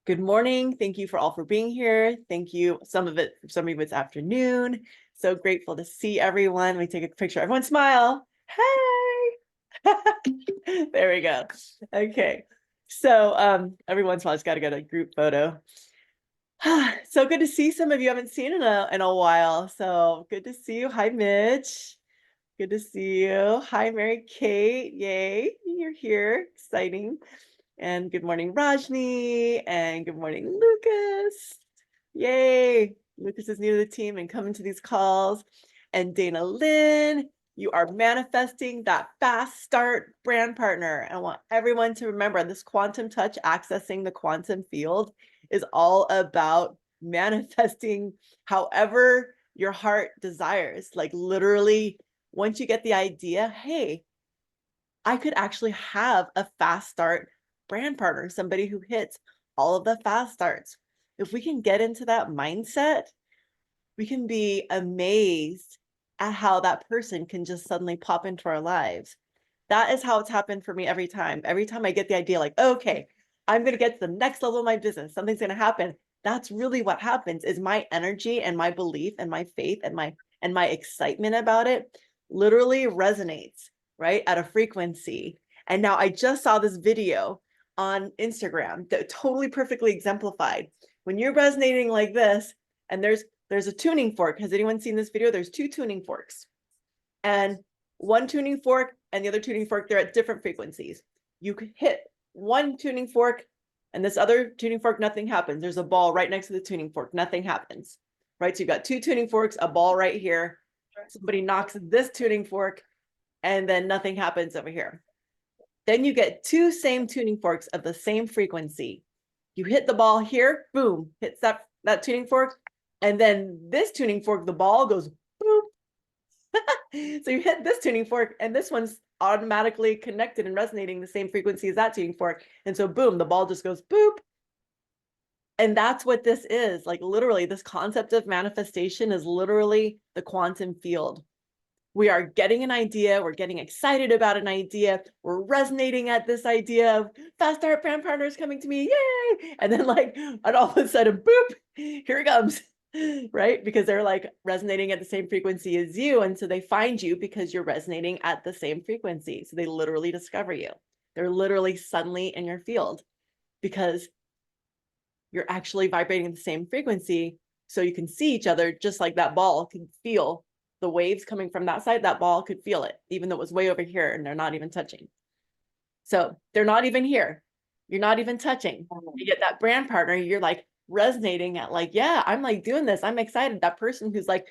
Good morning. Thank you for all for being here. Thank you. Some of it's afternoon. So grateful to see everyone. Let me take a picture. Everyone smile. Hey. There we go. Okay. So every once in a while, just got to get a group photo. So good to see some of you I haven't seen in a while. So good to see you. Hi, Mitch. Good to see you. Hi, Mary Kate. Yay, you're here. Exciting. And good morning, Rajni. And good morning, Lucas. Yay. Lucas is new to the team and coming to these calls. And Dana Lynn, you are manifesting that fast start brand partner. I want everyone to remember this quantum touch, accessing the quantum field, is all about manifesting however your heart desires. Like literally, once you get the idea, hey, I could actually have a fast start brand partner, somebody who hits all of the fast starts. If we can get into that mindset, we can be amazed at how that person can just suddenly pop into our lives. That is how it's happened for me every time. Every time I get the idea, like, okay, I'm going to get to the next level of my business, something's going to happen. That's really what happens is my energy and my belief and my faith and my excitement about it literally resonates, right, at a frequency. And now I just saw this video on Instagram that totally perfectly exemplified when you're resonating like this, and there's a tuning fork. Has anyone seen this video? There's two tuning forks, and one tuning fork and the other tuning fork, they're at different frequencies. You could hit one tuning fork and this other tuning fork, nothing happens. There's a ball right next to the tuning fork, nothing happens, right? So you've got two tuning forks, a ball right here. Somebody knocks this tuning fork and then nothing happens over here. Then you get two same tuning forks of the same frequency. You hit the ball here, boom, hits that tuning fork. And then this tuning fork, the ball goes boop. So you hit this tuning fork and this one's automatically connected and resonating the same frequency as that tuning fork. And so boom, the ball just goes boop. And that's what this is. Like literally, this concept of manifestation is literally the quantum field. We are getting an idea, we're getting excited about an idea, we're resonating at this idea of fast start brand partners coming to me, yay! And then like, and all of a sudden, boop, here it comes, right? Because they're like resonating at the same frequency as you. And so they find you because you're resonating at the same frequency. So they literally discover you. They're literally suddenly in your field because you're actually vibrating at the same frequency. So you can see each other just like that ball can feel the waves coming from that side. That ball could feel it, even though it was way over here and they're not even touching. So they're not even here. You're not even touching. You get that brand partner, you're like resonating at like, yeah, I'm like doing this. I'm excited. That person who's like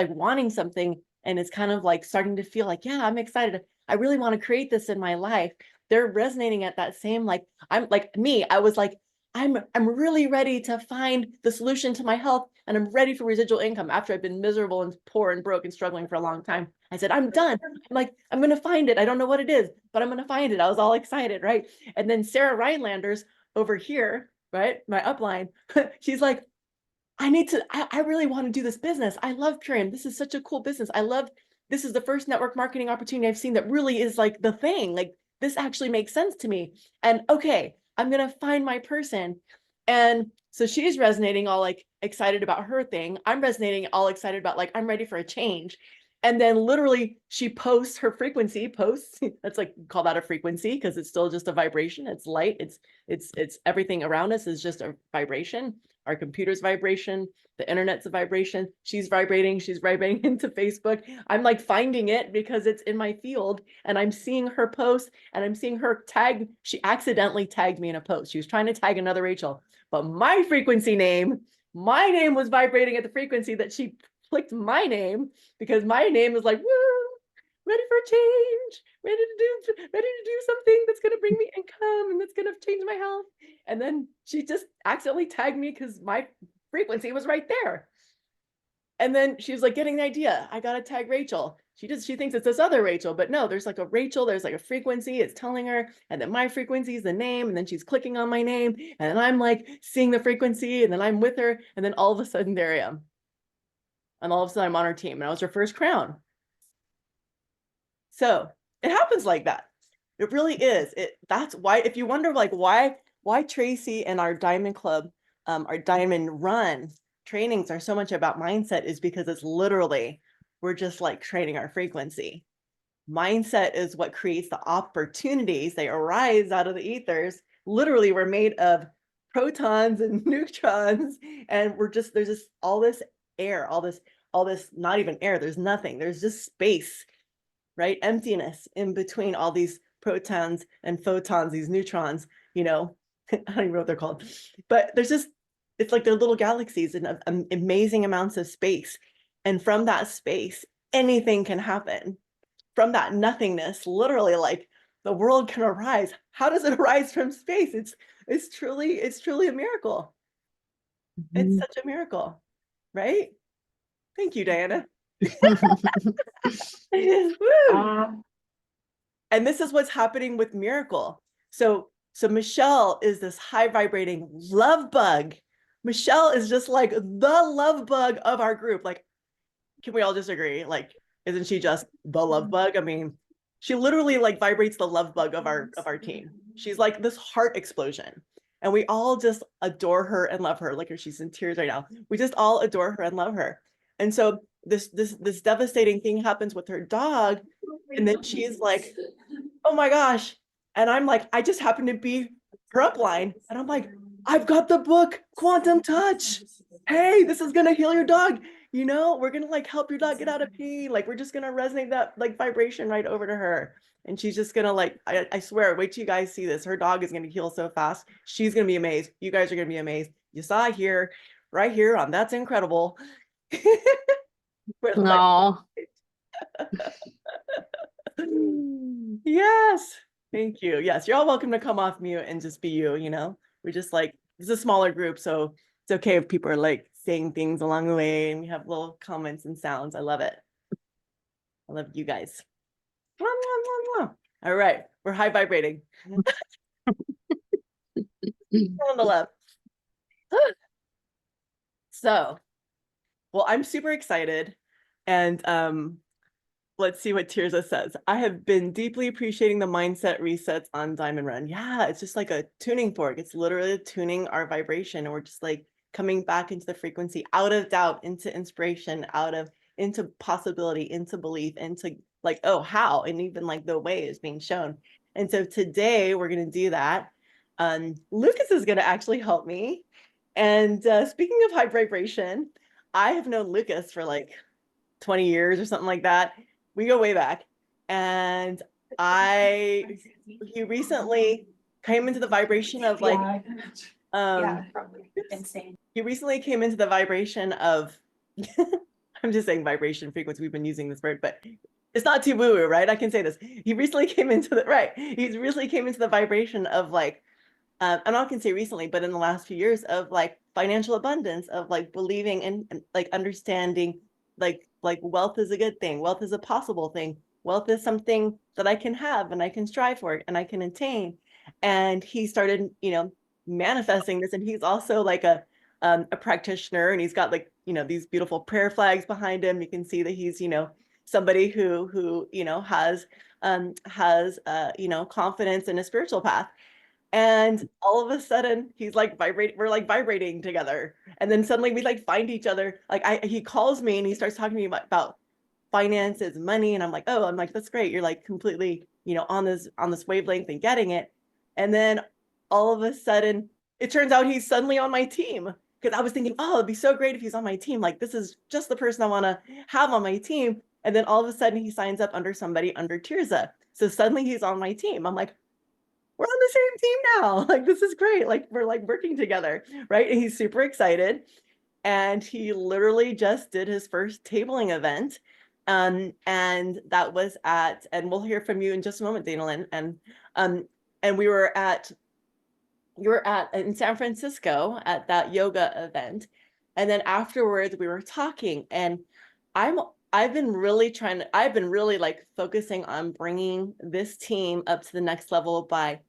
wanting something and is kind of like starting to feel like, yeah, I'm excited. I really want to create this in my life. They're resonating at that same, like, I'm like me, I was like, I'm really ready to find the solution to my health and I'm ready for residual income after I've been miserable and poor and broke and struggling for a long time. I said, I'm done. I'm like, I'm going to find it. I don't know what it is, but I'm going to find it. I was all excited, right? And then Sarah Rhinelander over here, right? My upline, she's like, I really want to do this business. I love Purium. This is such a cool business. This is the first network marketing opportunity I've seen that really is like the thing. Like this actually makes sense to me. And okay, I'm going to find my person. And so she's resonating all like excited about her thing. I'm resonating all excited about like, I'm ready for a change. And then literally she posts her frequency posts. That's like, call that a frequency because it's still just a vibration. It's light. It's everything around us is just a vibration. Our computer's vibration, the internet's a vibration. She's vibrating into Facebook. I'm like finding it because it's in my field and I'm seeing her post and I'm seeing her tag. She accidentally tagged me in a post. She was trying to tag another Rachel, but my name was vibrating at the frequency that she clicked my name because my name is like, woo, ready for a change, ready to do something that's going to bring me income and that's going to change my health. And then she just accidentally tagged me because my frequency was right there. And then she was like getting the idea, I got to tag Rachel. She thinks it's this other Rachel, but no, there's like a Rachel, there's like a frequency, it's telling her, and then my frequency is the name, and then she's clicking on my name, and then I'm like seeing the frequency, and then I'm with her, and then all of a sudden there I am. And all of a sudden I'm on her team, and I was her first crown. So it happens like that. It really is. That's why, if you wonder like why why Tracy and our Diamond Club, our Diamond Run trainings are so much about mindset is because it's literally, we're just like training our frequency. Mindset is what creates the opportunities. They arise out of the ethers. Literally, we're made of protons and neutrons, and there's just all this air, all this, not even air, there's nothing, there's just space, right? Emptiness in between all these protons and photons, these neutrons, I don't even know what they're called, but there's just, it's like they're little galaxies in amazing amounts of space. And from that space, anything can happen. From that nothingness, literally, like the world can arise. How does it arise from space? It's truly a miracle. It's such a miracle, right? Thank you, Diana. Woo! And this is what's happening with Miracle. So Michelle is this high vibrating love bug. Michelle is just like the love bug of our group. Like, can we all just agree? Like, isn't she just the love bug? I mean, she literally like vibrates the love bug of our team. She's like this heart explosion. And we all just adore her and love her. Like, she's in tears right now. We just all adore her and love her. And so this devastating thing happens with her dog. And then she's like, oh my gosh. And I'm like, I just happen to be her upline. And I'm like, I've got the book, Quantum Touch. Hey, this is gonna heal your dog. We're gonna like help your dog get out of pain. Like, we're just gonna resonate that like vibration right over to her. And she's just gonna like, I swear, wait till you guys see this. Her dog is gonna heal so fast. She's gonna be amazed. You guys are gonna be amazed. You saw it here, right here on That's Incredible. No. Yes. Thank you. Yes, you're all welcome to come off mute and just be you, We're just like, it's a smaller group, so it's okay if people are like saying things along the way and we have little comments and sounds. I love it. I love you guys. All right, we're high vibrating. On the left. So, well, I'm super excited. And let's see what Tirza says. I have been deeply appreciating the mindset resets on Diamond Run. Yeah, it's just like a tuning fork. It's literally tuning our vibration. And we're just like coming back into the frequency, out of doubt, into inspiration, into possibility, into belief, into like, oh, how? And even like the way is being shown. And so today we're going to do that. Lucas is going to actually help me. And speaking of high vibration, I have known Lucas for like 20 years or something like that. We go way back. And he recently came into the vibration of like, insane. He recently came into the vibration of, I'm just saying vibration frequency. We've been using this word, but it's not too woo-woo, right? I can say this. He recently came into the vibration of like, I'm not gonna say recently, but in the last few years of like financial abundance, of like believing in like understanding like wealth is a good thing, wealth is a possible thing, wealth is something that I can have and I can strive for and I can attain. And he started, manifesting this. And he's also like a practitioner, and he's got like, these beautiful prayer flags behind him. You can see that he's, somebody who has confidence in a spiritual path. And all of a sudden he's like we're like vibrating together. And then suddenly we like find each other. Like he calls me and he starts talking to me about finances, money. And I'm like, that's great. You're like completely, on this wavelength and getting it. And then all of a sudden it turns out he's suddenly on my team. Because I was thinking, oh, it'd be so great if he's on my team. Like, this is just the person I want to have on my team. And then all of a sudden he signs up under Tirza. So suddenly he's on my team. I'm like, we're on the same team now. Like, this is great. Like, we're like working together, right? And he's super excited. And he literally just did his first tabling event. And that was and we'll hear from you in just a moment, Danalyn. And we were in San Francisco at that yoga event. And then afterwards we were talking, and I've been really like focusing on bringing this team up to the next level by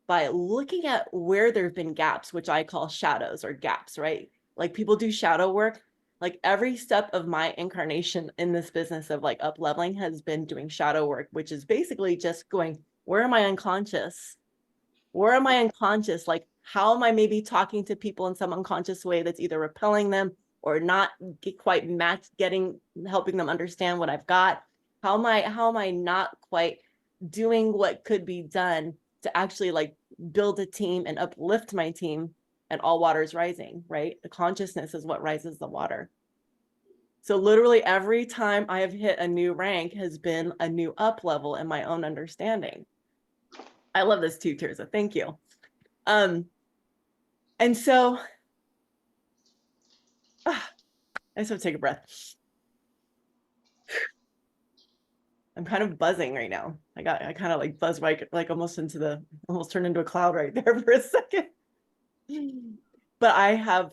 looking at where there've been gaps, which I call shadows or gaps, right? Like, people do shadow work. Like, every step of my incarnation in this business of like up leveling has been doing shadow work, which is basically just going, where am I unconscious? Where am I unconscious? Like, how am I maybe talking to people in some unconscious way that's either repelling them or not quite helping them understand what I've got? How am I not quite doing what could be done to actually like build a team and uplift my team, and all waters rising, right? The consciousness is what rises the water. So literally every time I have hit a new rank has been a new up level in my own understanding. I love this too, Tirza. Thank you. And so I just have to take a breath. I'm kind of buzzing right now. I kind of like buzzed like almost turned into a cloud right there for a second. But I have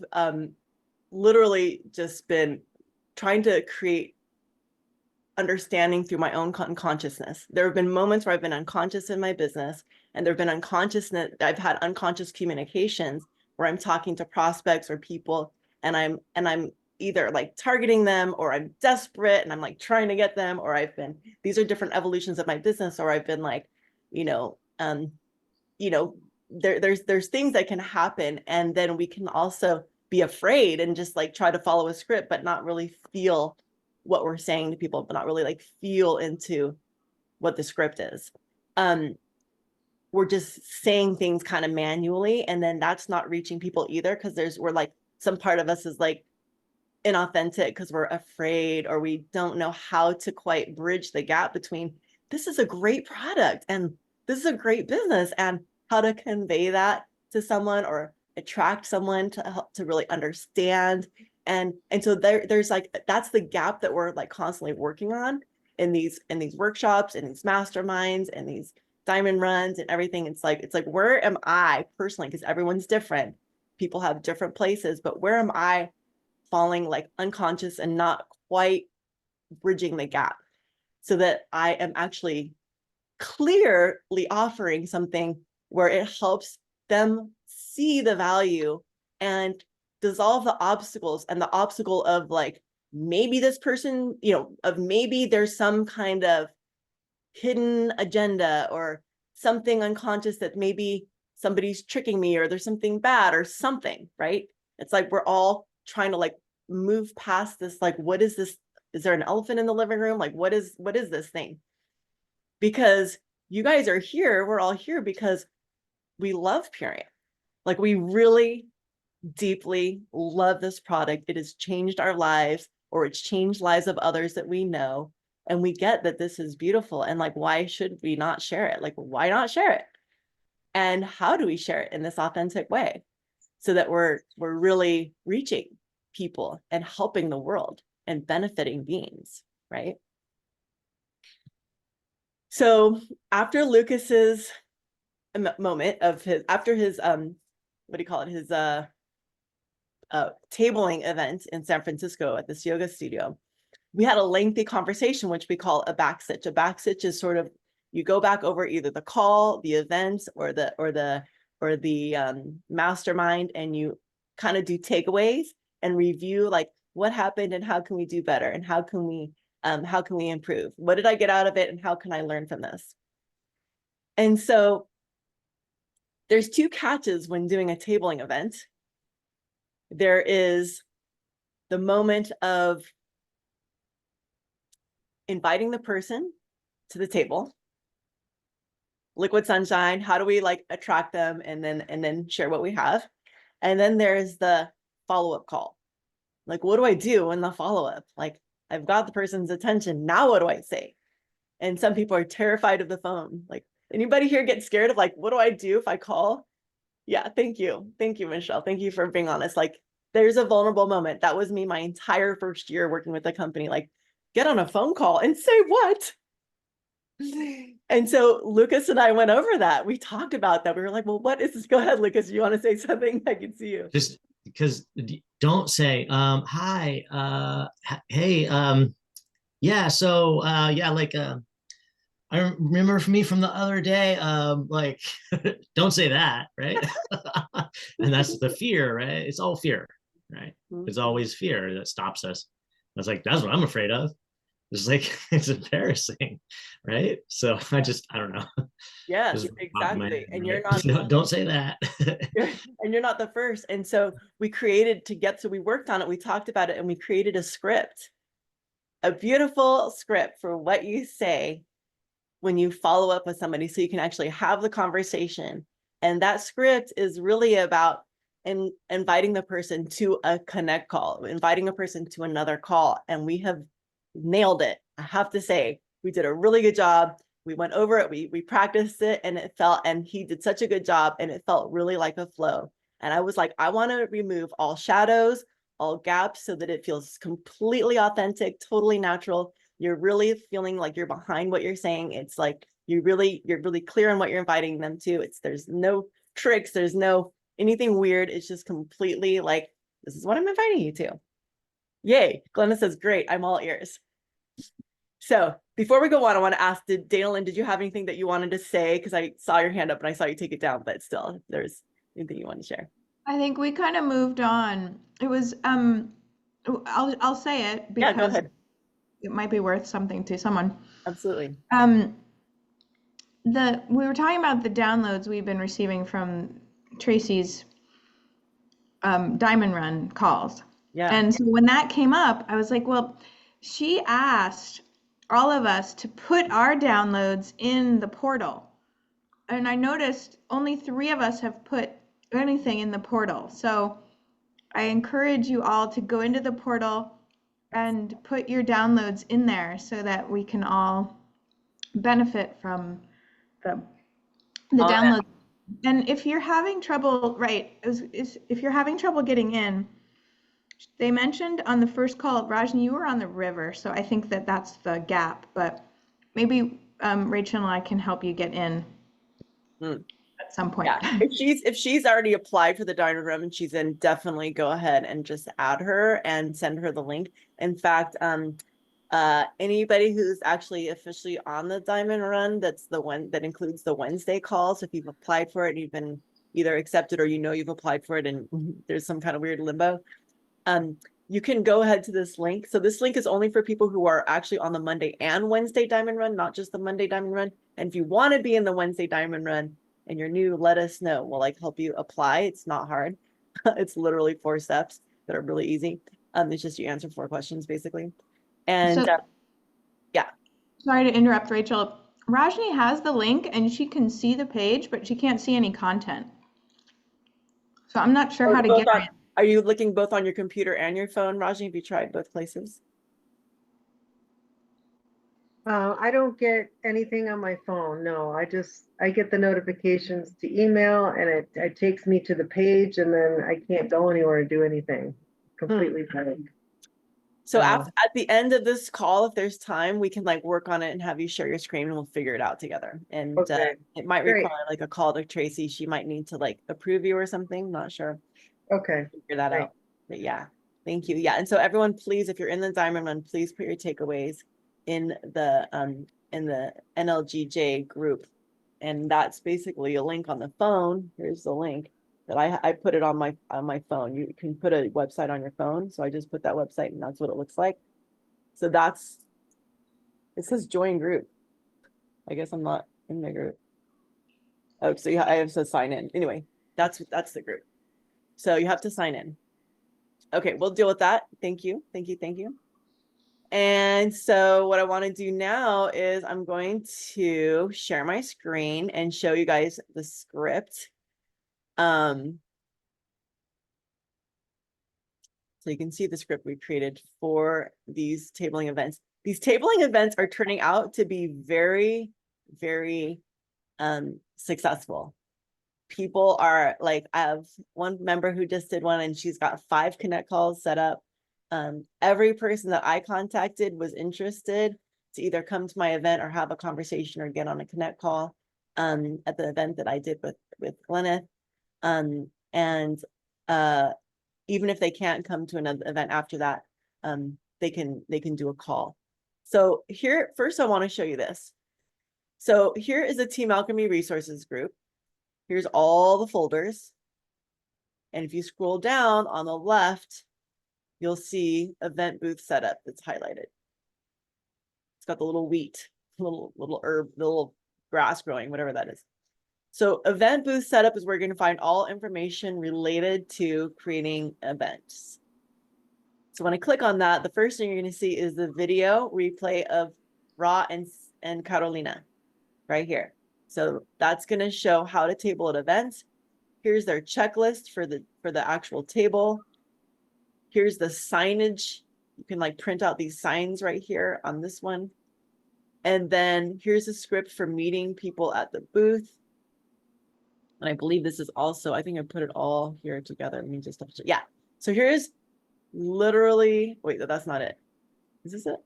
literally just been trying to create understanding through my own unconsciousness. There have been moments where I've been unconscious in my business, and there have been I've had unconscious communications where I'm talking to prospects or people, and I'm either like targeting them, or I'm desperate and I'm like trying to get them, or these are different evolutions of my business, or I've been like, there's things that can happen, and then we can also be afraid and just like try to follow a script, but not really feel what we're saying to people, but not really like feel into what the script is. We're just saying things kind of manually, and then that's not reaching people either, because we're like, some part of us is like inauthentic because we're afraid, or we don't know how to quite bridge the gap between this is a great product and this is a great business, and how to convey that to someone or attract someone to help to really understand. And so there's like, that's the gap that we're like constantly working on in these workshops and these masterminds and these diamond runs and everything. It's like where am I personally, because everyone's different, people have different places, but where am I falling like unconscious and not quite bridging the gap, so that I am actually clearly offering something where it helps them see the value and dissolve the obstacles, and the obstacle of like, maybe this person, of maybe there's some kind of hidden agenda or something unconscious that maybe somebody's tricking me, or there's something bad or something, right? It's like we're all trying to like move past this, like, what is this? Is there an elephant in the living room? Like, what is this thing? Because you guys are here, we're all here because we love Purium. Like, we really deeply love this product. It has changed our lives, or it's changed lives of others that we know. And we get that this is beautiful. And like, why should we not share it? Like, why not share it? And how do we share it in this authentic way, so that we're really reaching people and helping the world and benefiting beings, right? So after Lucas's moment of after his what do you call it, his tabling event in San Francisco at this yoga studio, we had a lengthy conversation, which we call a backsitch. A backsitch is sort of, you go back over either the call, the events, or the mastermind, and you kind of do takeaways and review like what happened and how can we do better, and how can we improve? What did I get out of it, and how can I learn from this? And so there's two catches when doing a tabling event. There is the moment of inviting the person to the table, liquid sunshine, how do we like attract them, and then share what we have. And then there's the follow-up call. Like, what do I do in the follow-up? Like, I've got the person's attention, now what do I say? And some people are terrified of the phone. Like, anybody here get scared of like, what do I do if I call? Yeah, thank you, Michelle, thank you for being honest. Like, there's a vulnerable moment. That was me my entire first year working with the company. Like, get on a phone call and say what? And so Lucas and I went over that. We talked about that. We were like, well, what is this? Go ahead, Lucas. You want to say something? I can see you. Just because, don't say, hi, hey, yeah, so, yeah, like, I remember for me from the other day, like, don't say that, right? And that's the fear, right? It's all fear, right? It's always fear that stops us. That's what I'm afraid of. It's like it's embarrassing, right? So I don't know. Yes, Just popped in my exactly. head, And you're right? not No, don't say that. and you're not the first. And so we worked on it, we talked about it, and we created a script, a beautiful script for what you say when you follow up with somebody so you can actually have the conversation. And that script is really about inviting the person to a connect call, inviting a person to another call. And we have nailed it. I have to say, we did a really good job. We went over it, we practiced it, and he did such a good job, and it felt really like a flow. And I was like, I want to remove all shadows, all gaps, so that it feels completely authentic, totally natural. You're really feeling like you're behind what you're saying. It's like you're really clear on what you're inviting them to. There's no tricks, there's no anything weird. It's just completely like, this is what I'm inviting you to. Yay. Glenna says, great, I'm all ears. So before we go on, I want to ask, Danilyn, did you have anything that you wanted to say? Because I saw your hand up and I saw you take it down, but still, if there's anything you want to share. I think we kind of moved on. It was I'll say it Yeah, go because ahead. it might be worth something to someone. Absolutely. We were talking about the downloads we've been receiving from Tracy's Diamond Run calls. Yeah. And so when that came up, I was like, well, she asked all of us to put our downloads in the portal. And I noticed only 3 of us have put anything in the portal. So I encourage you all to go into the portal and put your downloads in there so that we can all benefit from the download. And if you're having trouble, right, if you're having trouble getting in, they mentioned on the first call, Rajni, you were on the river, so I think that that's the gap, but maybe Rachel and I can help you get in at some point. Yeah, if she's already applied for the dining room and she's in, definitely go ahead and just add her and send her the link. In fact, anybody who's actually officially on the Diamond Run, that's the one that includes the Wednesday calls. If you've applied for it and you've been either accepted or you've applied for it and there's some kind of weird limbo, you can go ahead to this link. So this link is only for people who are actually on the Monday and Wednesday Diamond Run, not just the Monday Diamond Run. And if you want to be in the Wednesday Diamond Run and you're new, let us know. We'll help you apply. It's not hard. It's literally 4 steps that are really easy. It's just you answer 4 questions basically. And So, yeah. Sorry to interrupt, Rachel. Rajni has the link and she can see the page, but she can't see any content. So I'm not sure how to get in. Are you looking both on your computer and your phone, Rajni? Have you tried both places? I don't get anything on my phone. No, I get the notifications to email and it takes me to the page and then I can't go anywhere to do anything. Completely blank. So at the end of this call, if there's time, we can work on it and have you share your screen and we'll figure it out together. And Okay. it might Great. require a call to Tracy. She might need to approve you or something. Not sure. Okay. Figure that Great. out. But yeah, thank you. Yeah. And so everyone, please, if you're in the Diamond Run, please put your takeaways in the NLGJ group. And that's basically a link on the phone. Here's the link that I put it on my phone. You can put a website on your phone. So I just put that website and that's what it looks like. So it says join group. I guess I'm not in the group. Oh, so I have to sign in. Anyway, that's the group. So you have to sign in. Okay, we'll deal with that. Thank you. Thank you. Thank you. And so what I want to do now is I'm going to share my screen and show you guys the script. So you can see the script we created for these tabling events. These tabling events are turning out to be very, very successful. People are I have one member who just did one and she's got 5 connect calls set up. Every person that I contacted was interested to either come to my event or have a conversation or get on a connect call at the event that I did with Gleneth. Even if they can't come to another event after that, they can do a call. So here, first I want to show you this. So here is a Team Alchemy resources group. Here's all the folders. And if you scroll down on the left, you'll see event booth setup that's highlighted. It's got the little wheat, little herb, the little grass growing, whatever that is. So event booth setup is where you're going to find all information related to creating events. So when I click on that, the first thing you're going to see is the video replay of Ra and Carolina right here. So that's going to show how to table at events. Here's their checklist for the actual table. Here's the signage. You can like print out these signs right here on this one. And then here's a script for meeting people at the booth. And I believe this is also, I think I put it all here together. Let me just double check. Yeah. So here's literally, wait, that's not it. Is this it?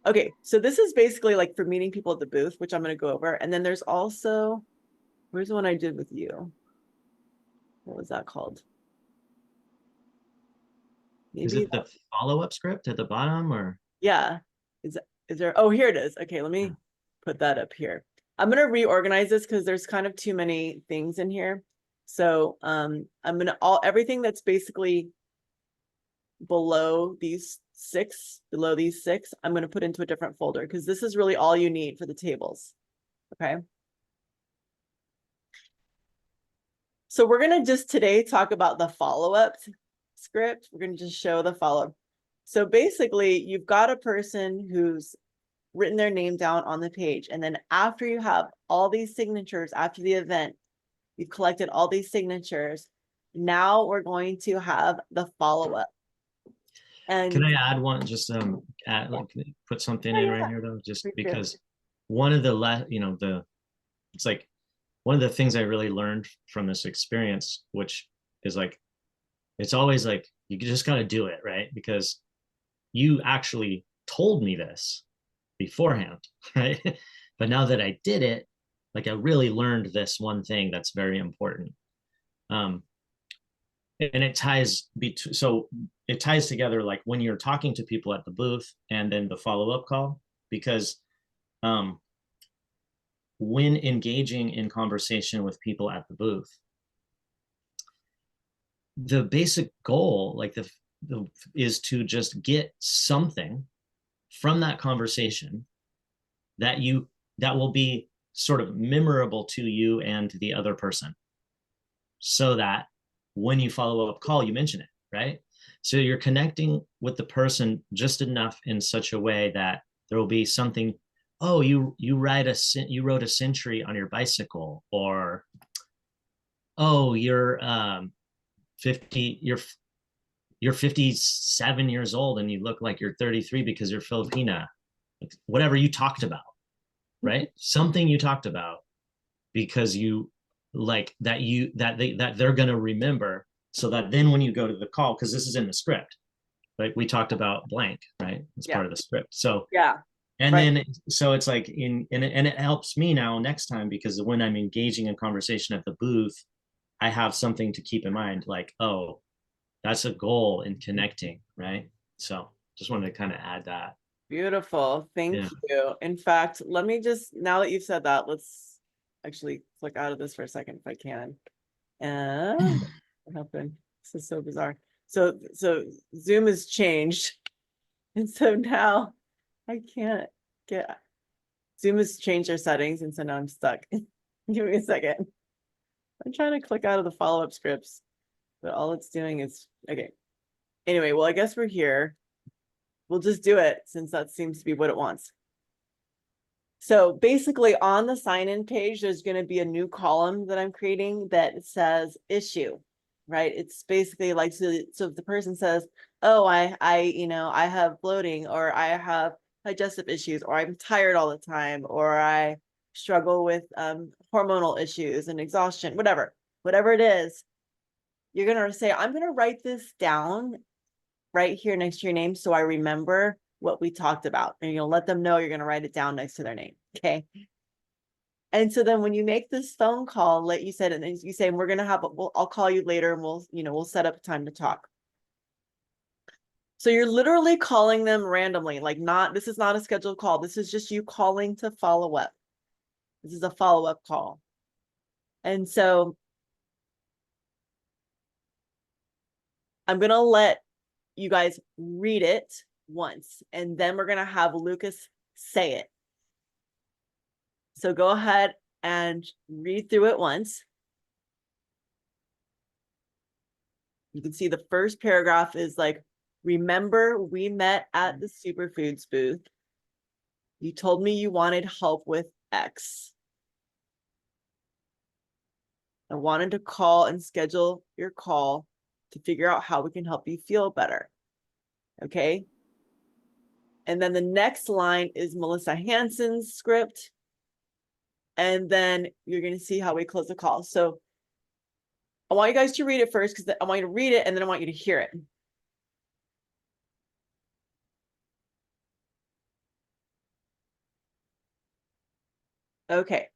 Okay. So this is basically like for meeting people at the booth, which I'm going to go over. And then there's also, where's the one I did with you? What was that called? Maybe Is it the follow-up script at the bottom, or? yeah. Is there, oh, here it is. Okay, let me put that up here. I'm going to reorganize this because there's kind of too many things in here. So I'm going to everything that's basically below these six, I'm going to put into a different folder because this is really all you need for the tables. Okay. So we're going to just today talk about the follow-up script. We're going to just show the follow-up. So basically you've got a person who's written their name down on the page. And then after you have all these signatures after the event, you've collected all these signatures. Now we're going to have the follow-up. And Can I add one, just add, like, put something in right here though, just because one of the it's like one of the things I really learned from this experience, which is like, it's always like, you just got to do it, right? Because you actually told me this beforehand, right? But now that I did it, like I really learned this one thing that's very important. And it ties so it ties together like when you're talking to people at the booth and then the follow-up call, because when engaging in conversation with people at the booth, the basic goal, like the is to just get something from that conversation that will be sort of memorable to you and to the other person, so that when you follow up call, you mention it, right? So you're connecting with the person just enough in such a way that there will be something. Oh, you wrote a century on your bicycle, or oh, you're 50, you're 57 years old and you look like you're 33 because you're Filipina. Whatever you talked about, right? Something you talked about because you like that they're going to remember, so that then when you go to the call, because this is in the script, like we talked about blank, right? It's part of the script. So yeah. And then, so it's like and it helps me now next time, because when I'm engaging in conversation at the booth, I have something to keep in mind, like, oh, that's a goal in connecting, right? So just wanted to kind of add that. Beautiful. Thank you. In fact, let me just, now that you've said that, let's actually click out of this for a second if I can. What happened? This is so bizarre. So Zoom has changed. And so now I can't get, Zoom has changed their settings, and so now I'm stuck. Give me a second. I'm trying to click out of the follow-up scripts, but all it's doing is, okay. Anyway, well, I guess we're here. We'll just do it since that seems to be what it wants. So basically on the sign-in page, there's going to be a new column that I'm creating that says issue, right? It's basically like, so if the person says, oh, I have bloating, or I have digestive issues, or I'm tired all the time, or I struggle with hormonal issues and exhaustion, whatever it is, you're going to say, I'm going to write this down right here next to your name, so I remember what we talked about. And you'll let them know you're going to write it down next to their name. Okay. And so then when you make this phone call, like you said, and then you say, we're going to have, I'll call you later and we'll set up a time to talk. So you're literally calling them randomly, like this is not a scheduled call. This is just you calling to follow up. This is a follow-up call. And so I'm going to let you guys read it once, and then we're going to have Lucas say it. So go ahead and read through it once. You can see the first paragraph is like, remember we met at the Superfoods booth. You told me you wanted help with X. I wanted to call and schedule your call to figure out how we can help you feel better. Okay. And then the next line is Melissa Hansen's script. And then you're going to see how we close the call. So I want you guys to read it first, because I want you to read it and then I want you to hear it. Okay.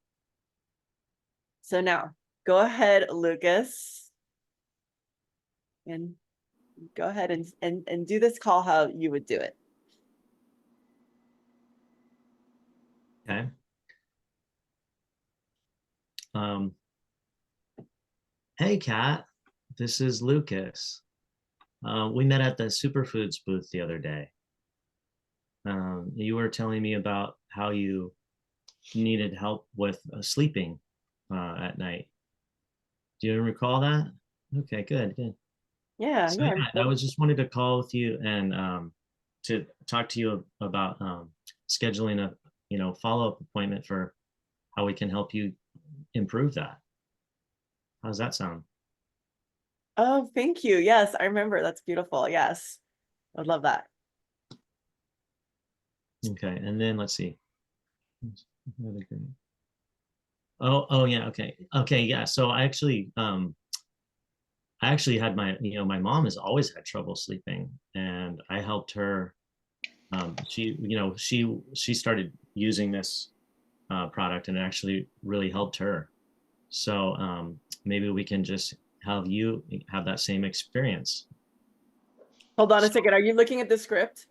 So now go ahead, Lucas, and go ahead and do this call how you would do it. Okay. Hey, Kat, this is Lucas. We met at the Superfoods booth the other day. You were telling me about how you needed help with sleeping at night. Do you recall that? Okay, good. Yeah, So yeah. I was just wanted to call with you and to talk to you about scheduling a follow-up appointment for how we can help you improve that. How does that sound? Oh, thank you. Yes, I remember. That's beautiful. Yes. I'd love that. Okay, and then let's see. Oh yeah, okay, yeah. So I actually had my mom has always had trouble sleeping, and I helped her. She started using this product, and it actually really helped her. So maybe we can just have you have that same experience. Hold on a second. Are you looking at the script?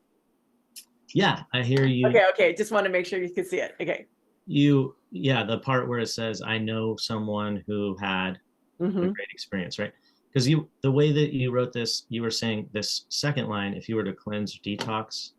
Yeah, I hear you. Okay. Just want to make sure you can see it. Okay. Yeah, the part where it says, I know someone who had a great experience, right? Because the way that you wrote this, you were saying this second line, if you were to cleanse or detox,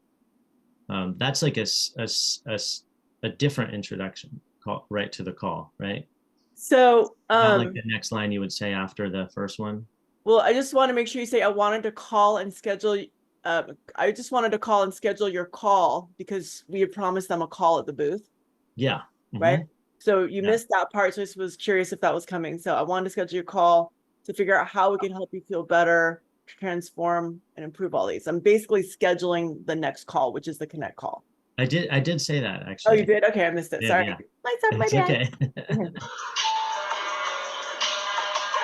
that's like a different introduction call right to the call, right? So, Not like the next line you would say after the first one. well, I just want to make sure you say, I wanted to call and schedule. I just wanted to call and schedule your call because we had promised them a call at the booth. Yeah. Right. So you missed that part. So I just was curious if that was coming. So I wanted to schedule your call to figure out how we can help you feel better, transform and improve all these. I'm basically scheduling the next call, which is the connect call. I did say that actually. Oh, you did? Okay, I missed it. Sorry. Yeah. My It's bad. okay.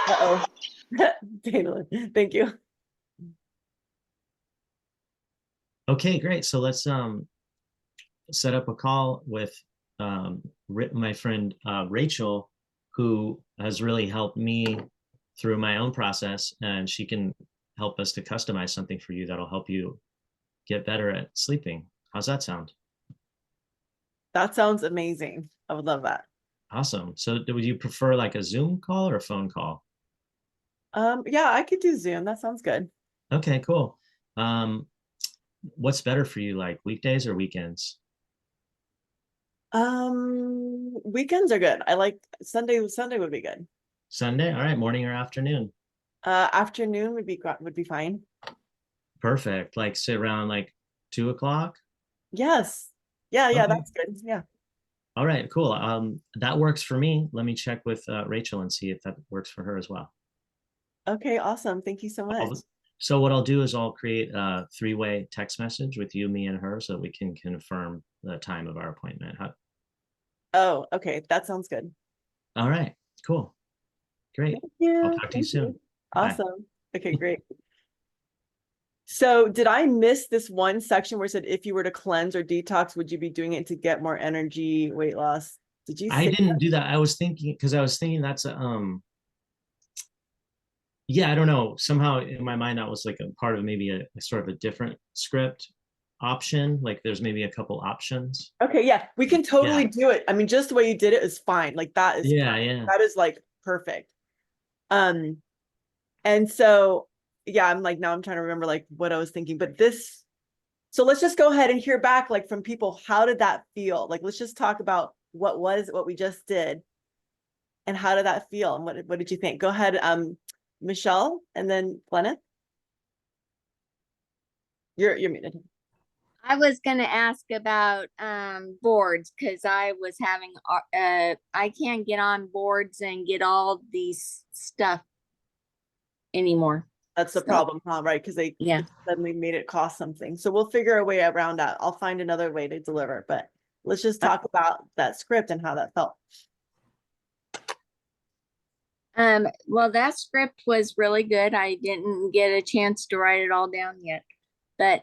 Uh-oh. Dana, thank you. Okay, great. So let's set up a call with my friend Rachel, who has really helped me through my own process, and she can help us to customize something for you that'll help you get better at sleeping. How's that sound? That sounds amazing. I would love that. Awesome. So would you prefer like a Zoom call or a phone call? Yeah, I could do Zoom. That sounds good. Okay, cool. What's better for you, like weekdays or weekends? Weekends are good. I like Sunday would be good. Sunday? All right, morning or afternoon? Afternoon would be fine. Perfect. Like sit around like 2 o'clock? Yes. Yeah, Okay. that's good. Yeah. All right, cool. That works for me. Let me check with Rachel and see if that works for her as well. Okay, awesome. Thank you so much. So what I'll do is I'll create a three-way text message with you, me, and her so that we can confirm the time of our appointment. Oh, okay. That sounds good. All right, cool. Great. Thank you. I'll talk to you soon. Awesome. Okay, great. So did I miss this one section where it said if you were to cleanse or detox, would you be doing it to get more energy, weight loss? Did you say I didn't do that. I was thinking that's yeah, I don't know. Somehow in my mind that was like a part of maybe a sort of a different script option. Like there's maybe a couple options. Okay, yeah, we can totally do it. I mean, just the way you did it is fine. Like that is that is like perfect. And so yeah, I'm like now I'm trying to remember like what I was thinking, but this So let's just go ahead and hear back like from people. How did that feel? Like, let's just talk about what we just did and how did that feel? And what did you think? Go ahead, Michelle, and then Glenna. You're muted. I was gonna ask about boards because I was having I can't get on boards and get all these stuff anymore. That's the So, problem, huh? Right? Because they yeah. suddenly made it cost something. So we'll figure a way around that. I'll find another way to deliver, but let's just talk about that script and how that felt. Well, that script was really good. I didn't get a chance to write it all down yet, but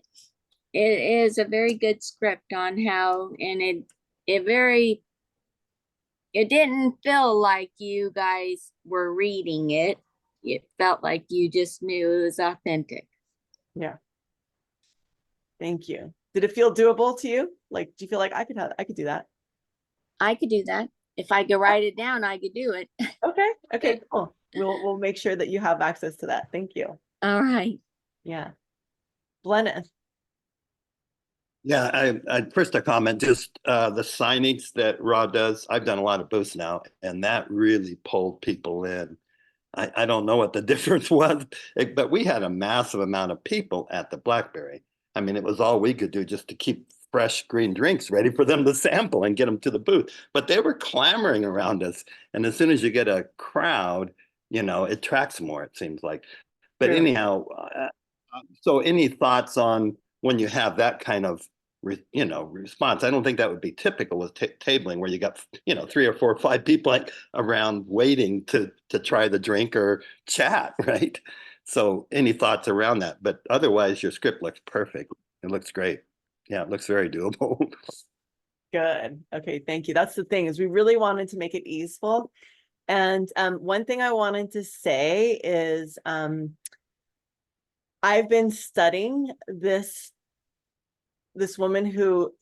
it is a very good script on how, and it didn't feel like you guys were reading it. It felt like you just knew it was authentic. Yeah. Thank you. Did it feel doable to you? Like, do you feel like I could do that? I could do that. If I could write it down, I could do it. Okay. Okay, cool. We'll make sure that you have access to that. Thank you. All right. Yeah. Glenna. Yeah, I first a comment, just the signings that Rod does. I've done a lot of booths now, and that really pulled people in. I don't know what the difference was, but we had a massive amount of people at the Blackberry. I mean, it was all we could do just to keep fresh green drinks ready for them to sample and get them to the booth. But they were clamoring around us. And as soon as you get a crowd, it tracks more, it seems like. But Sure. anyhow, so any thoughts on when you have that kind of response? I don't think that would be typical with tabling where you got 3 or 4 or 5 people like around waiting to try the drink or chat, right? So any thoughts around that? But otherwise, your script looks perfect. It looks great. Yeah, it looks very doable. Good. Okay, thank you. That's the thing, is we really wanted to make it easeful. And one thing I wanted to say is I've been studying this woman who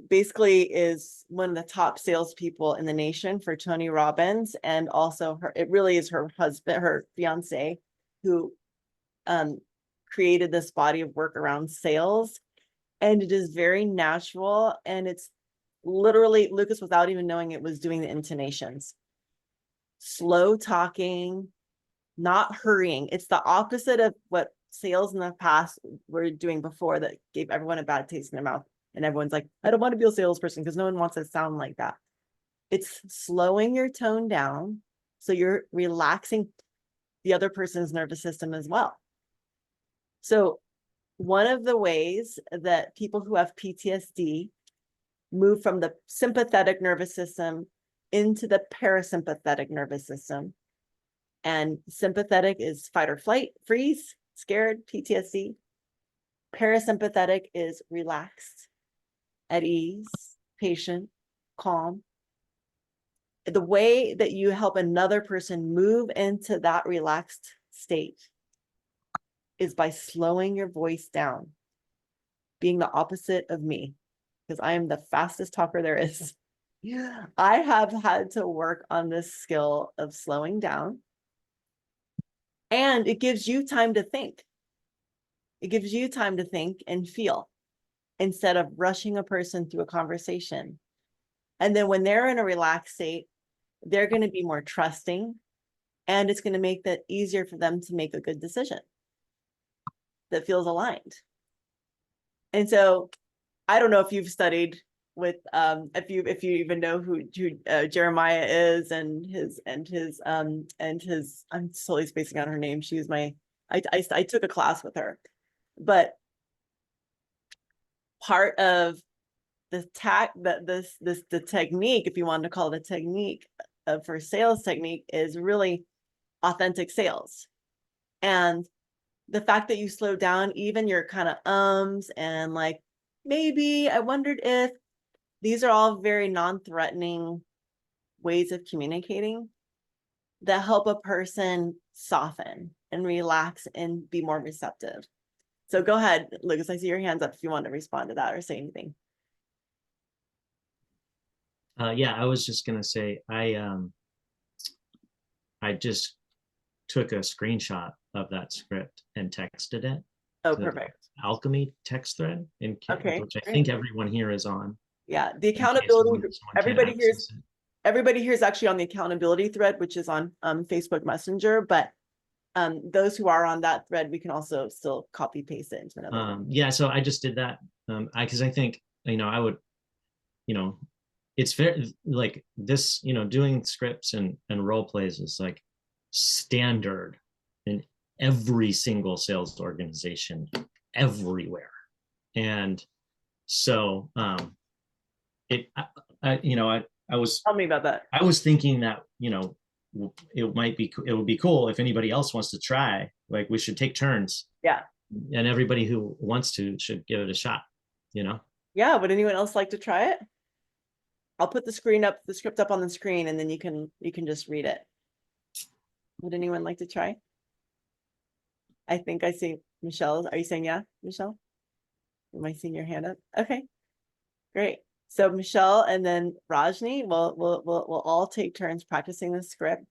basically is one of the top salespeople in the nation for Tony Robbins, and also it really is her husband, her fiance, who created this body of work around sales. And it is very natural, and it's literally, Lucas, without even knowing it, was doing the intonations. Slow talking, not hurrying. It's the opposite of what sales in the past were doing before, that gave everyone a bad taste in their mouth. And everyone's like, I don't want to be a salesperson, because no one wants to sound like that. It's slowing your tone down so you're relaxing the other person's nervous system as well. So one of the ways that people who have PTSD move from the sympathetic nervous system into the parasympathetic nervous system, and sympathetic is fight or flight, freeze, scared, PTSD. Parasympathetic is relaxed, at ease, patient, calm. The way that you help another person move into that relaxed state is by slowing your voice down, being the opposite of me, because I am the fastest talker there is. I have had to work on this skill of slowing down, and it gives you time to think. It gives you time to think and feel instead of rushing a person through a conversation. And then when they're in a relaxed state, they're going to be more trusting, and it's going to make that easier for them to make a good decision that feels aligned. And so I don't know if you've studied with if you even know who Jeremiah is, and his I'm totally spacing on her name. She was I took a class with her, but part of the technique, if you want to call it a technique for sales technique, is really authentic sales. And the fact that you slow down even your kind of ums and like, maybe, I wondered if, these are all very non-threatening ways of communicating that help a person soften and relax and be more receptive. So go ahead, Lucas, I see your hands up if you want to respond to that or say anything. Yeah, I was just gonna say, I just took a screenshot of that script and texted it Oh, the perfect. alchemy text thread Okay, which I great. think everyone here is on. Yeah, the in case accountability, someone can't everybody here is access it. everybody here is actually on the accountability thread, which is on Facebook Messenger, but those who are on that thread, we can also still copy paste it into another. Yeah, so I just did that because I think, I would, it's fair, like this, doing scripts and role plays is like standard in every single sales organization everywhere. And so I was Tell me about that. I was thinking that, it would be cool if anybody else wants to try, like we should take turns. Yeah. And everybody who wants to should give it a shot, Yeah, would anyone else like to try it? I'll put the script up on the screen, and then you can just read it. Would anyone like to try? I think I see Michelle. Are you saying yeah, Michelle? Am I seeing your hand up? Okay, great. So Michelle and then Rajni, we'll all take turns practicing the script.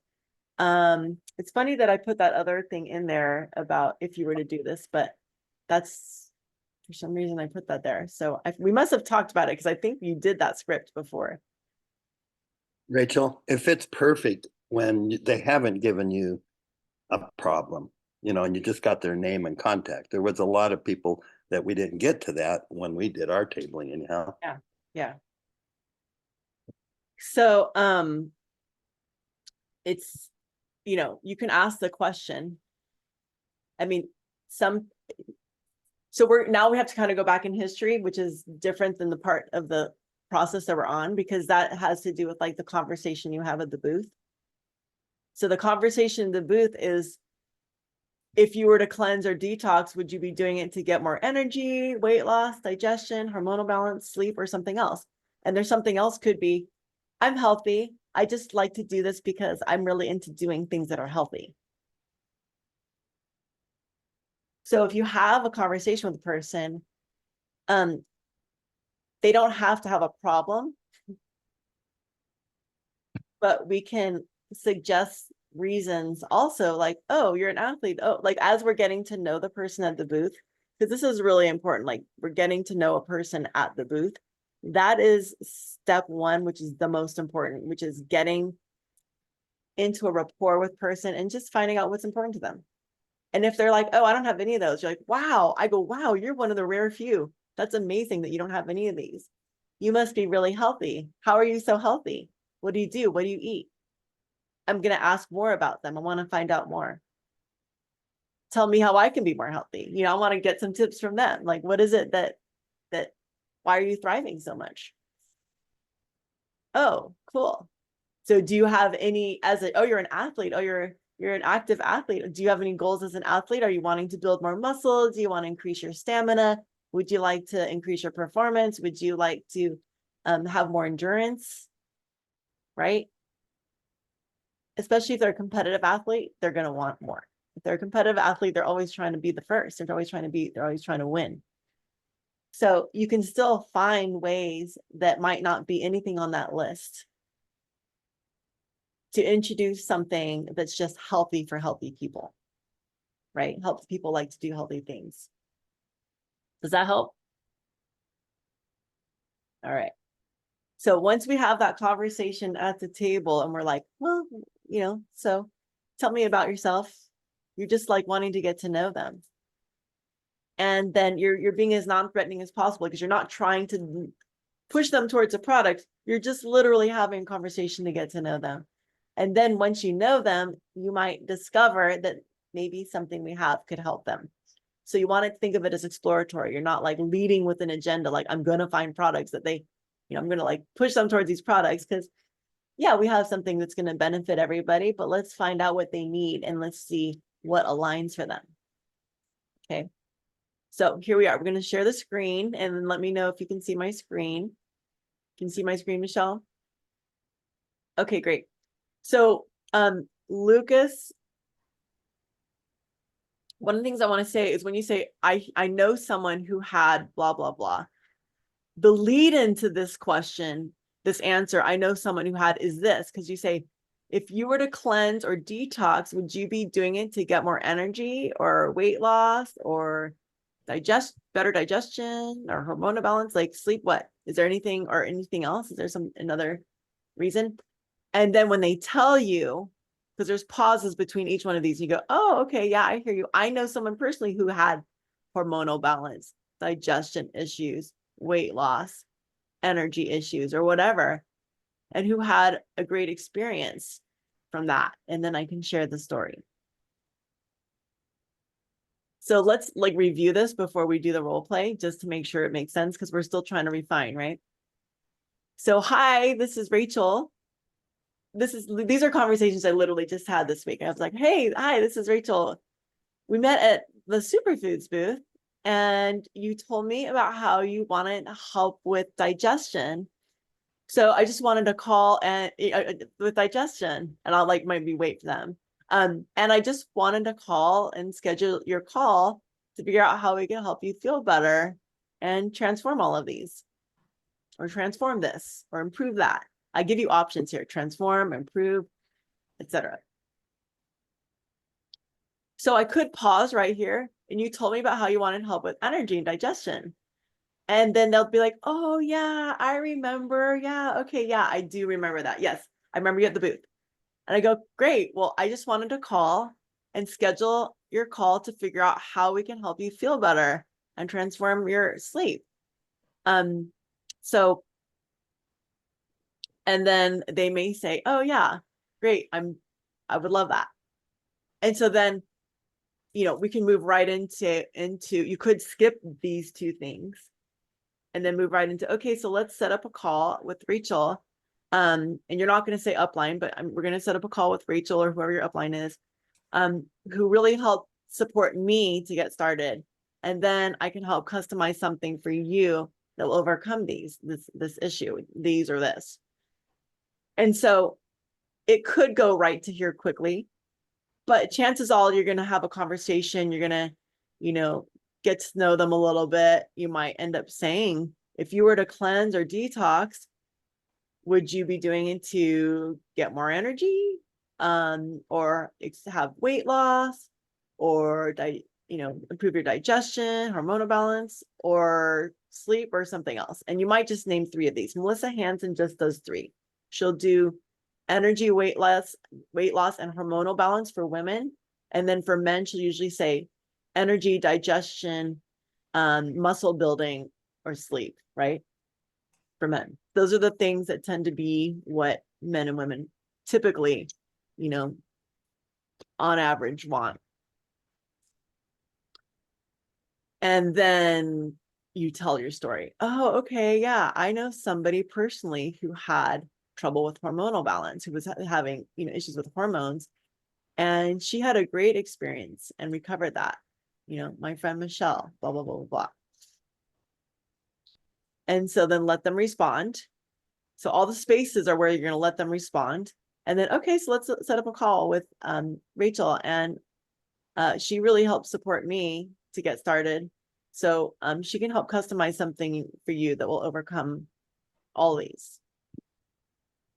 It's funny that I put that other thing in there about if you were to do this, but that's for some reason I put that there. So we must have talked about it because I think you did that script before. Rachel, if it's perfect when they haven't given you a problem, and you just got their name and contact. There was a lot of people that we didn't get to that when we did our tabling anyhow. Yeah. So, it's, you can ask the question. I mean, so we have to kind of go back in history, which is different than the part of the process that we're on, because that has to do with like the conversation you have at the booth. So the conversation in the booth is, if you were to cleanse or detox, would you be doing it to get more energy, weight loss, digestion, hormonal balance, sleep, or something else? And there's something else could be, I'm healthy. I just like to do this because I'm really into doing things that are healthy. So if you have a conversation with a person, they don't have to have a problem, but we can suggest reasons also, like, oh, you're an athlete. Oh, like as we're getting to know the person at the booth, because this is really important, like we're getting to know a person at the booth. That is step one, which is the most important, which is getting into a rapport with person and just finding out what's important to them. And if they're like, oh, I don't have any of those, you're like, wow. I go, wow, you're one of the rare few. That's amazing that you don't have any of these. You must be really healthy. How are you so healthy? What do you do? What do you eat? I'm going to ask more about them. I want to find out more. Tell me how I can be more healthy. I want to get some tips from them. Like, what is it that, why are you thriving so much? Oh, cool. So do you have any, oh, you're an athlete. Oh, you're an active athlete. Do you have any goals as an athlete? Are you wanting to build more muscle? Do you want to increase your stamina? Would you like to increase your performance? Would you like to have more endurance? Right? Especially if they're a competitive athlete, they're going to want more. If they're a competitive athlete, they're always trying to be the first. They're always trying to win. So you can still find ways that might not be anything on that list to introduce something that's just healthy for healthy people, right? Healthy people like to do healthy things. Does that help? All right. So once we have that conversation at the table and we're like, well, so tell me about yourself. You're just like wanting to get to know them. And then you're being as non-threatening as possible because you're not trying to push them towards a product. You're just literally having a conversation to get to know them. And then once you know them, you might discover that maybe something we have could help them. So you want to think of it as exploratory. You're not like leading with an agenda, like I'm going to find products that they, I'm going to like push them towards these products because yeah, we have something that's going to benefit everybody, but let's find out what they need and let's see what aligns for them. Okay. So here we are. We're going to share the screen and then let me know if you can see my screen. Can you see my screen, Michelle? Okay, great. So, Lucas, one of the things I want to say is when you say, I know someone who had blah, blah, blah, the lead into this question, this answer, I know someone who had is this, because you say, if you were to cleanse or detox, would you be doing it to get more energy or weight loss or better digestion or hormonal balance, like sleep? What is there anything or anything else? Is there another reason? And then when they tell you, because there's pauses between each one of these, you go, oh, okay, yeah, I hear you. I know someone personally who had hormonal balance, digestion issues, weight loss, energy issues, or whatever, and who had a great experience from that. And then I can share the story. So let's like review this before we do the role play, just to make sure it makes sense, because we're still trying to refine, right? So hi, this is Rachel. These are conversations I literally just had this week. I was like, hey, hi, this is Rachel. We met at the Superfoods booth, and you told me about how you wanted help with digestion. So I just wanted to call and with digestion, and I'll like maybe wait for them. And I just wanted to call and schedule your call to figure out how we can help you feel better and transform all of these, or transform this, or improve that. I give you options here: transform, improve, etc. So I could pause right here, and you told me about how you wanted help with energy and digestion. And then they'll be like, oh yeah, I remember. Yeah, okay, yeah, I do remember that. Yes, I remember you at the booth. And I go, great. Well, I just wanted to call and schedule your call to figure out how we can help you feel better and transform your sleep. So, and then they may say, oh yeah, great. I would love that. And so then, we can move right into, you could skip these two things and then move right into, okay, so let's set up a call with Rachel. And you're not going to say upline, but we're going to set up a call with Rachel or whoever your upline is, who really helped support me to get started. And then I can help customize something for you that will overcome this issue, these or this. And so it could go right to here quickly, but chances are you're going to have a conversation. You're going to, get to know them a little bit. You might end up saying, if you were to cleanse or detox, would you be doing it to get more energy, or have weight loss, or improve your digestion, hormonal balance, or sleep, or something else? And you might just name 3 of these. Melissa Hansen just does 3. She'll do energy, weight loss, and hormonal balance for women. And then for men, she'll usually say energy, digestion, muscle building, or sleep, right? For men. Those are the things that tend to be what men and women typically, on average want. And then you tell your story. Oh, okay, yeah, I know somebody personally who had trouble with hormonal balance, who was having, issues with hormones, and she had a great experience and recovered that. My friend Michelle, blah, blah, blah, blah, blah. And so then let them respond. So all the spaces are where you're going to let them respond. And then, okay, so let's set up a call with Rachel. And she really helped support me to get started. So she can help customize something for you that will overcome all these.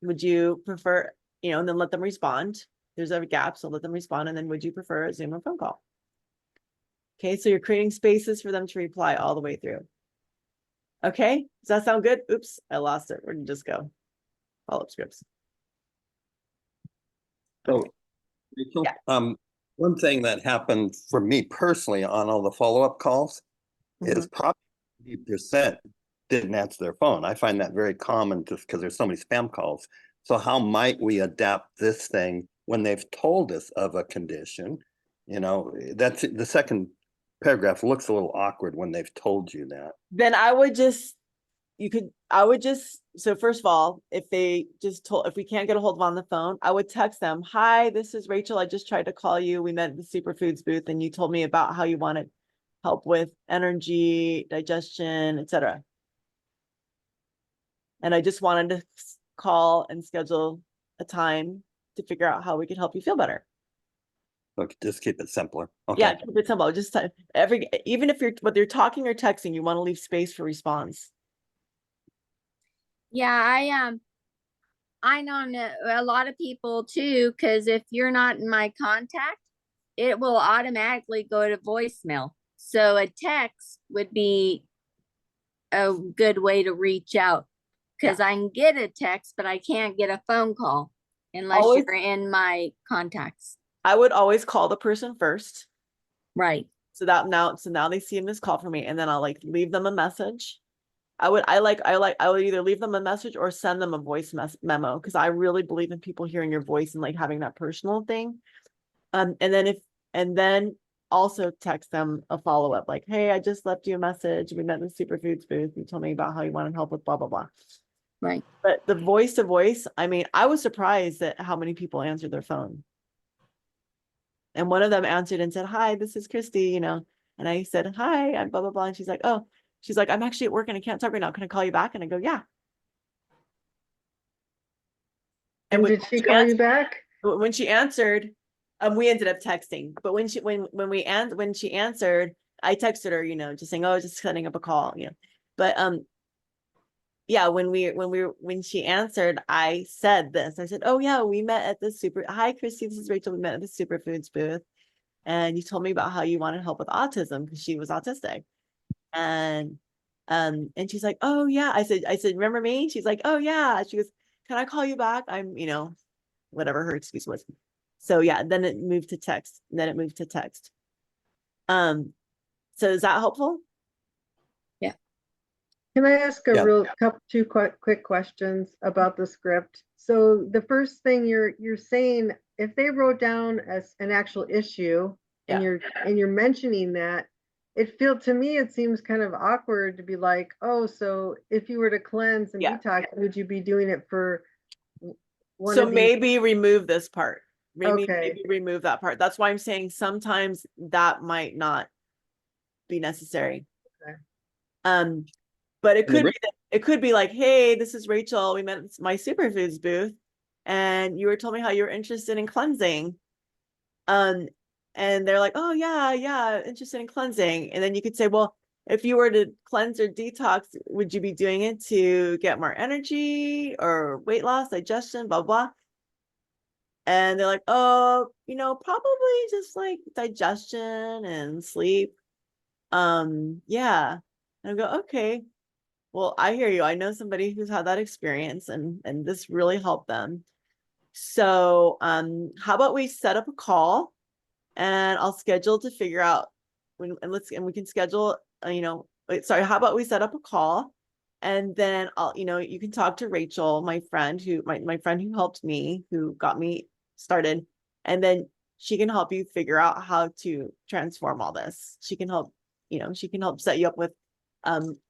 Would you prefer, and then let them respond. There's a gap, so let them respond. And then would you prefer a Zoom or phone call? Okay, so you're creating spaces for them to reply all the way through. Okay, does that sound good? Oops, I lost it. Where did it just go? Follow-up scripts. So, Rachel, Yeah. one thing that happened for me personally on all the follow-up calls is probably 80% didn't answer their phone. I find that very common just because there's so many spam calls. So how might we adapt this thing when they've told us of a condition? That's the second paragraph looks a little awkward when they've told you that. Then so first of all, if we can't get a hold of on the phone, I would text them, hi, this is Rachel. I just tried to call you. We met at the Superfoods booth and you told me about how you wanted help with energy, digestion, etc. And I just wanted to call and schedule a time to figure out how we could help you feel better. Okay, just keep it simpler. Okay. Yeah, keep it simple. Just even if whether you're talking or texting, you want to leave space for response. Yeah, I know a lot of people too, because if you're not in my contact, it will automatically go to voicemail. So a text would be a good way to reach out, because I can get a text, but I can't get a phone call unless Always- you're in my contacts. I would always call the person first. Right. So now they see a missed call from me, and then I'll like leave them a message. I would either leave them a message or send them a voice memo, because I really believe in people hearing your voice and like having that personal thing. And then also text them a follow-up, like, hey, I just left you a message. We met in the Superfoods booth. You told me about how you wanted help with blah, blah, blah. Right. But the voice to voice, I mean, I was surprised at how many people answered their phone. And one of them answered and said, hi, this is Christy, you know. And I said, hi, I'm blah, blah, blah. And she's like, oh, I'm actually at work and I can't talk right now. Can I call you back? And I go, yeah. And when did she call you back? when she answered, we ended up texting. But when she answered, I texted her, you know, just saying, oh, just setting up a call, you know. But yeah, when she answered, I said this. I said, oh yeah, we met at the hi Christy, this is Rachel. We met at the Superfoods booth. And you told me about how you wanted help with autism because she was autistic. And she's like, oh yeah. I said, remember me? She's like, oh yeah. She goes, can I call you back? I'm, you know, whatever her excuse was. So yeah, then it moved to text. So is that helpful? Can I ask a Yeah. two quick questions about the script? So the first thing you're saying, if they wrote down as an actual issue and you're mentioning that, to me it seems kind of awkward to be like, oh, so if you were to cleanse and detox, would you be doing it for one So of these? maybe remove this part. Maybe Okay. remove that part. That's why I'm saying sometimes that might not be necessary. Okay. But it could be like, hey, this is Rachel. We met at my Superfoods booth, and you were told me how you were interested in cleansing. And they're like, oh yeah, interested in cleansing. And then you could say, well, if you were to cleanse or detox, would you be doing it to get more energy or weight loss, digestion, blah, blah. And they're like, oh, you know, probably just like digestion and sleep. Yeah. And I go, okay. Well, I hear you. I know somebody who's had that experience and this really helped them. So, how about we set up a call and I'll schedule to figure out when, and we can schedule, how about we set up a call and then you can talk to Rachel, my friend who helped me, who got me started. And then she can help you figure out how to transform all this. She can help set you up with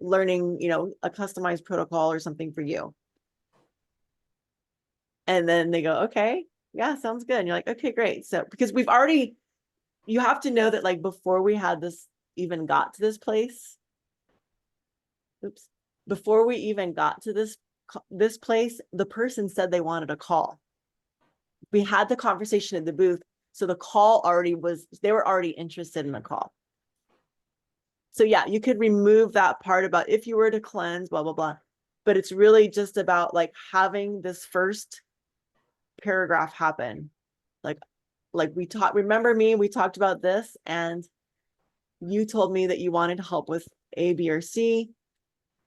learning, a customized protocol or something for you. And then they go, okay, yeah, sounds good. And you're like, okay, great. So, because you have to know that like before we had this even got to this place, before we even got to this place, the person said they wanted a call. We had the conversation in the booth. So the call they were already interested in the call. So yeah, you could remove that part about if you were to cleanse, blah, blah, blah. But it's really just about like having this first paragraph happen. Like we talked about this and you told me that you wanted help with A, B, or C.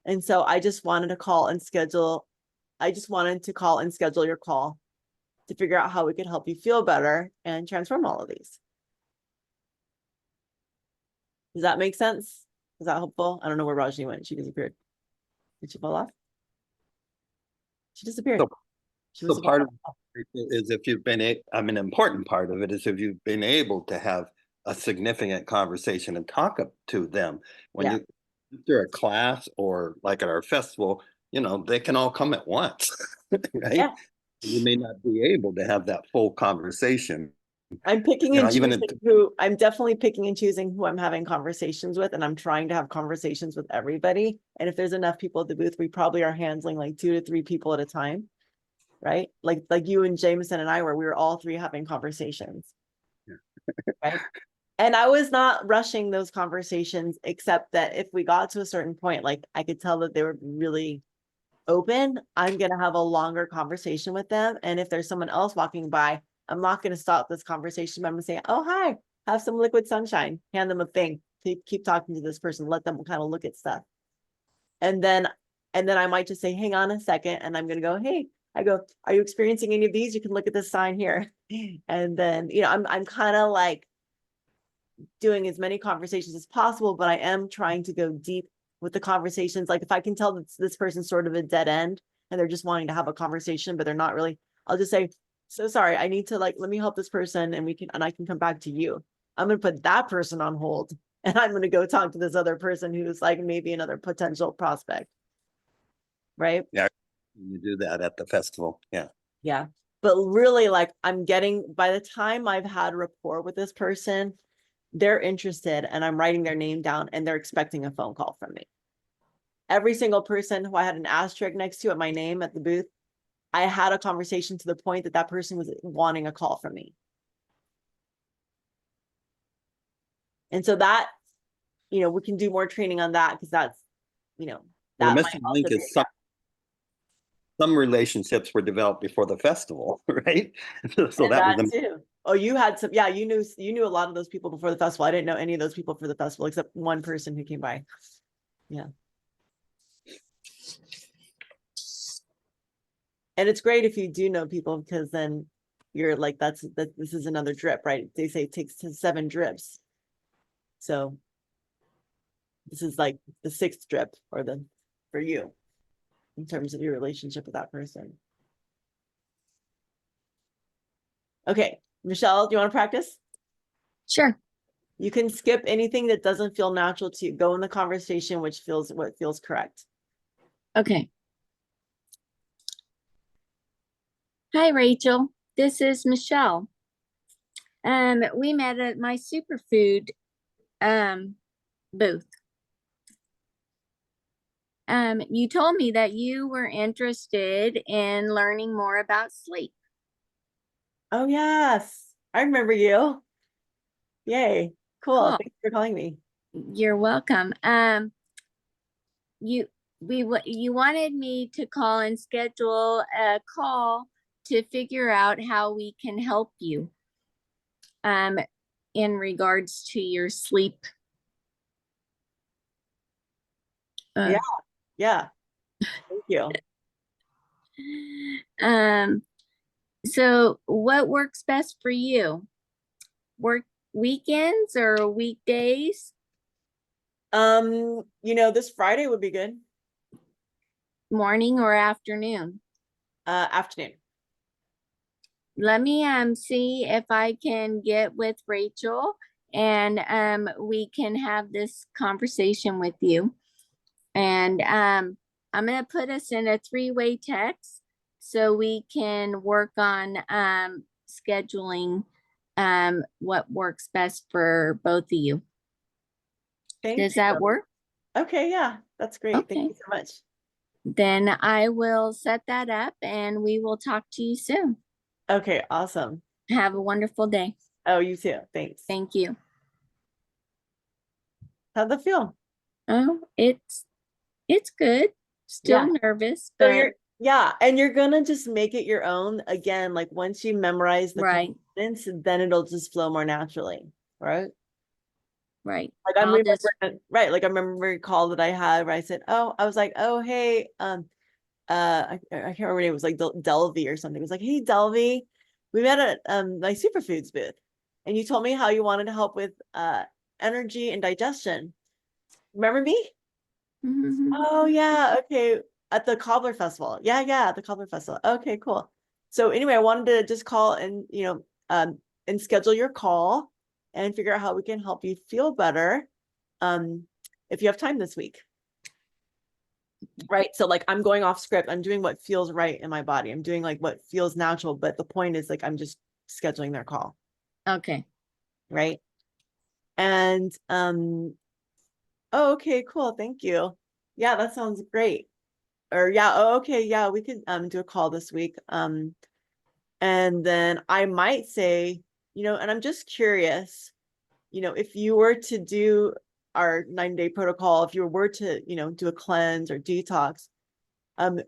And so I just wanted to call and schedule your call to figure out how we could help you feel better and transform all of these. Does that make sense? Is that helpful? I don't know where Rajni went. She disappeared. Did she fall off? She disappeared. So part of it is if you've been, an important part of it is if you've been able to have a significant conversation and talk up to them when you after a class or like at our festival, they can all come at once, right? Yeah. You may not be able to have that full conversation. I'm I'm definitely picking and choosing who I'm having conversations with, and I'm trying to have conversations with everybody. And if there's enough people at the booth, we probably are handling like 2 to 3 people at a time, right? Like you and Jameson and I we were all 3 having conversations. Yeah. Right. And I was not rushing those conversations, except that if we got to a certain point, like I could tell that they were really open, I'm going to have a longer conversation with them. And if there's someone else walking by, I'm not going to stop this conversation. I'm going to say, oh, hi, have some liquid sunshine, hand them a thing. keep talking to this person, let them kind of look at stuff. And then I might just say, hang on a second. And I'm going to go, hey, are you experiencing any of these? You can look at this sign here. And then, I'm kind of like doing as many conversations as possible, but I am trying to go deep with the conversations. Like if I can tell that this person's sort of a dead end and they're just wanting to have a conversation, but they're not really, I'll just say, so sorry, I need to let me help this person and I can come back to you. I'm going to put that person on hold and I'm going to go talk to this other person who's like maybe another potential prospect. Right? Yeah. You do that at the festival. Yeah. Yeah. But really, like by the time I've had rapport with this person, they're interested and I'm writing their name down and they're expecting a phone call from me. Every single person who I had an asterisk next to at my name at the booth, I had a conversation to the point that that person was wanting a call from me. And so that, we can do more training on that because that's, Well, that the might missing also link be is some relationships were developed before the festival, right? So and that was that too. Oh, you had some, yeah, you knew a lot of those people before the festival. I didn't know any of those people for the festival except one person who came by. Yeah. And it's great if you do know people because then you're like, this is another drip, right? They say it takes 7 drips. So this is like the 6th drip for you in terms of your relationship with that person. Okay, Michelle, do you want to practice? Sure. You can skip anything that doesn't feel natural to you. Go in the conversation, what feels correct. Okay. Hi, Rachel. This is Michelle. We met at my superfood booth. You told me that you were interested in learning more about sleep. Oh yes, I remember you. Yay, cool. Thanks for calling me. You're welcome. You wanted me to call and schedule a call to figure out how we can help you in regards to your sleep. Yeah. Thank you. So what works best for you? Work weekends or weekdays? This Friday would be good. Morning or afternoon? Afternoon. Let me see if I can get with Rachel and we can have this conversation with you. And I'm gonna put us in a 3-way text so we can work on scheduling what works best for both of you. Does that work? Okay, yeah, that's great. Okay. Thank you so much. Then I will set that up and we will talk to you soon. Okay, awesome. Have a wonderful day. Oh, you too. Thanks. Thank you. How'd that feel? Oh, it's good. Still nervous, So but and you're gonna just make it your own again. Like once you memorize the right, confidence, then it'll just flow more naturally, right? right. Like I remember, right? Like I remember a call that I had where I said, "Oh, I was like, oh hey, I can't remember it was like Delvey or something. It was like, hey Delvey, we met at my superfoods booth, and you told me how you wanted to help with energy and digestion. Remember me? Mm-hmm. Oh yeah, okay. At the Cobbler Festival. Yeah, at the Cobbler Festival. Okay, cool. So anyway, I wanted to just call and and schedule your call and figure out how we can help you feel better. If you have time this week. Right. So like I'm going off script. I'm doing what feels right in my body. I'm doing like what feels natural, but the point is like I'm just scheduling their call. Okay. Right. And oh, okay, cool. Thank you. Yeah, that sounds great. Or yeah, oh, okay, yeah, we could do a call this week. And then I might say, and I'm just curious, if you were to do our 9-day protocol, if you were to, do a cleanse or detox,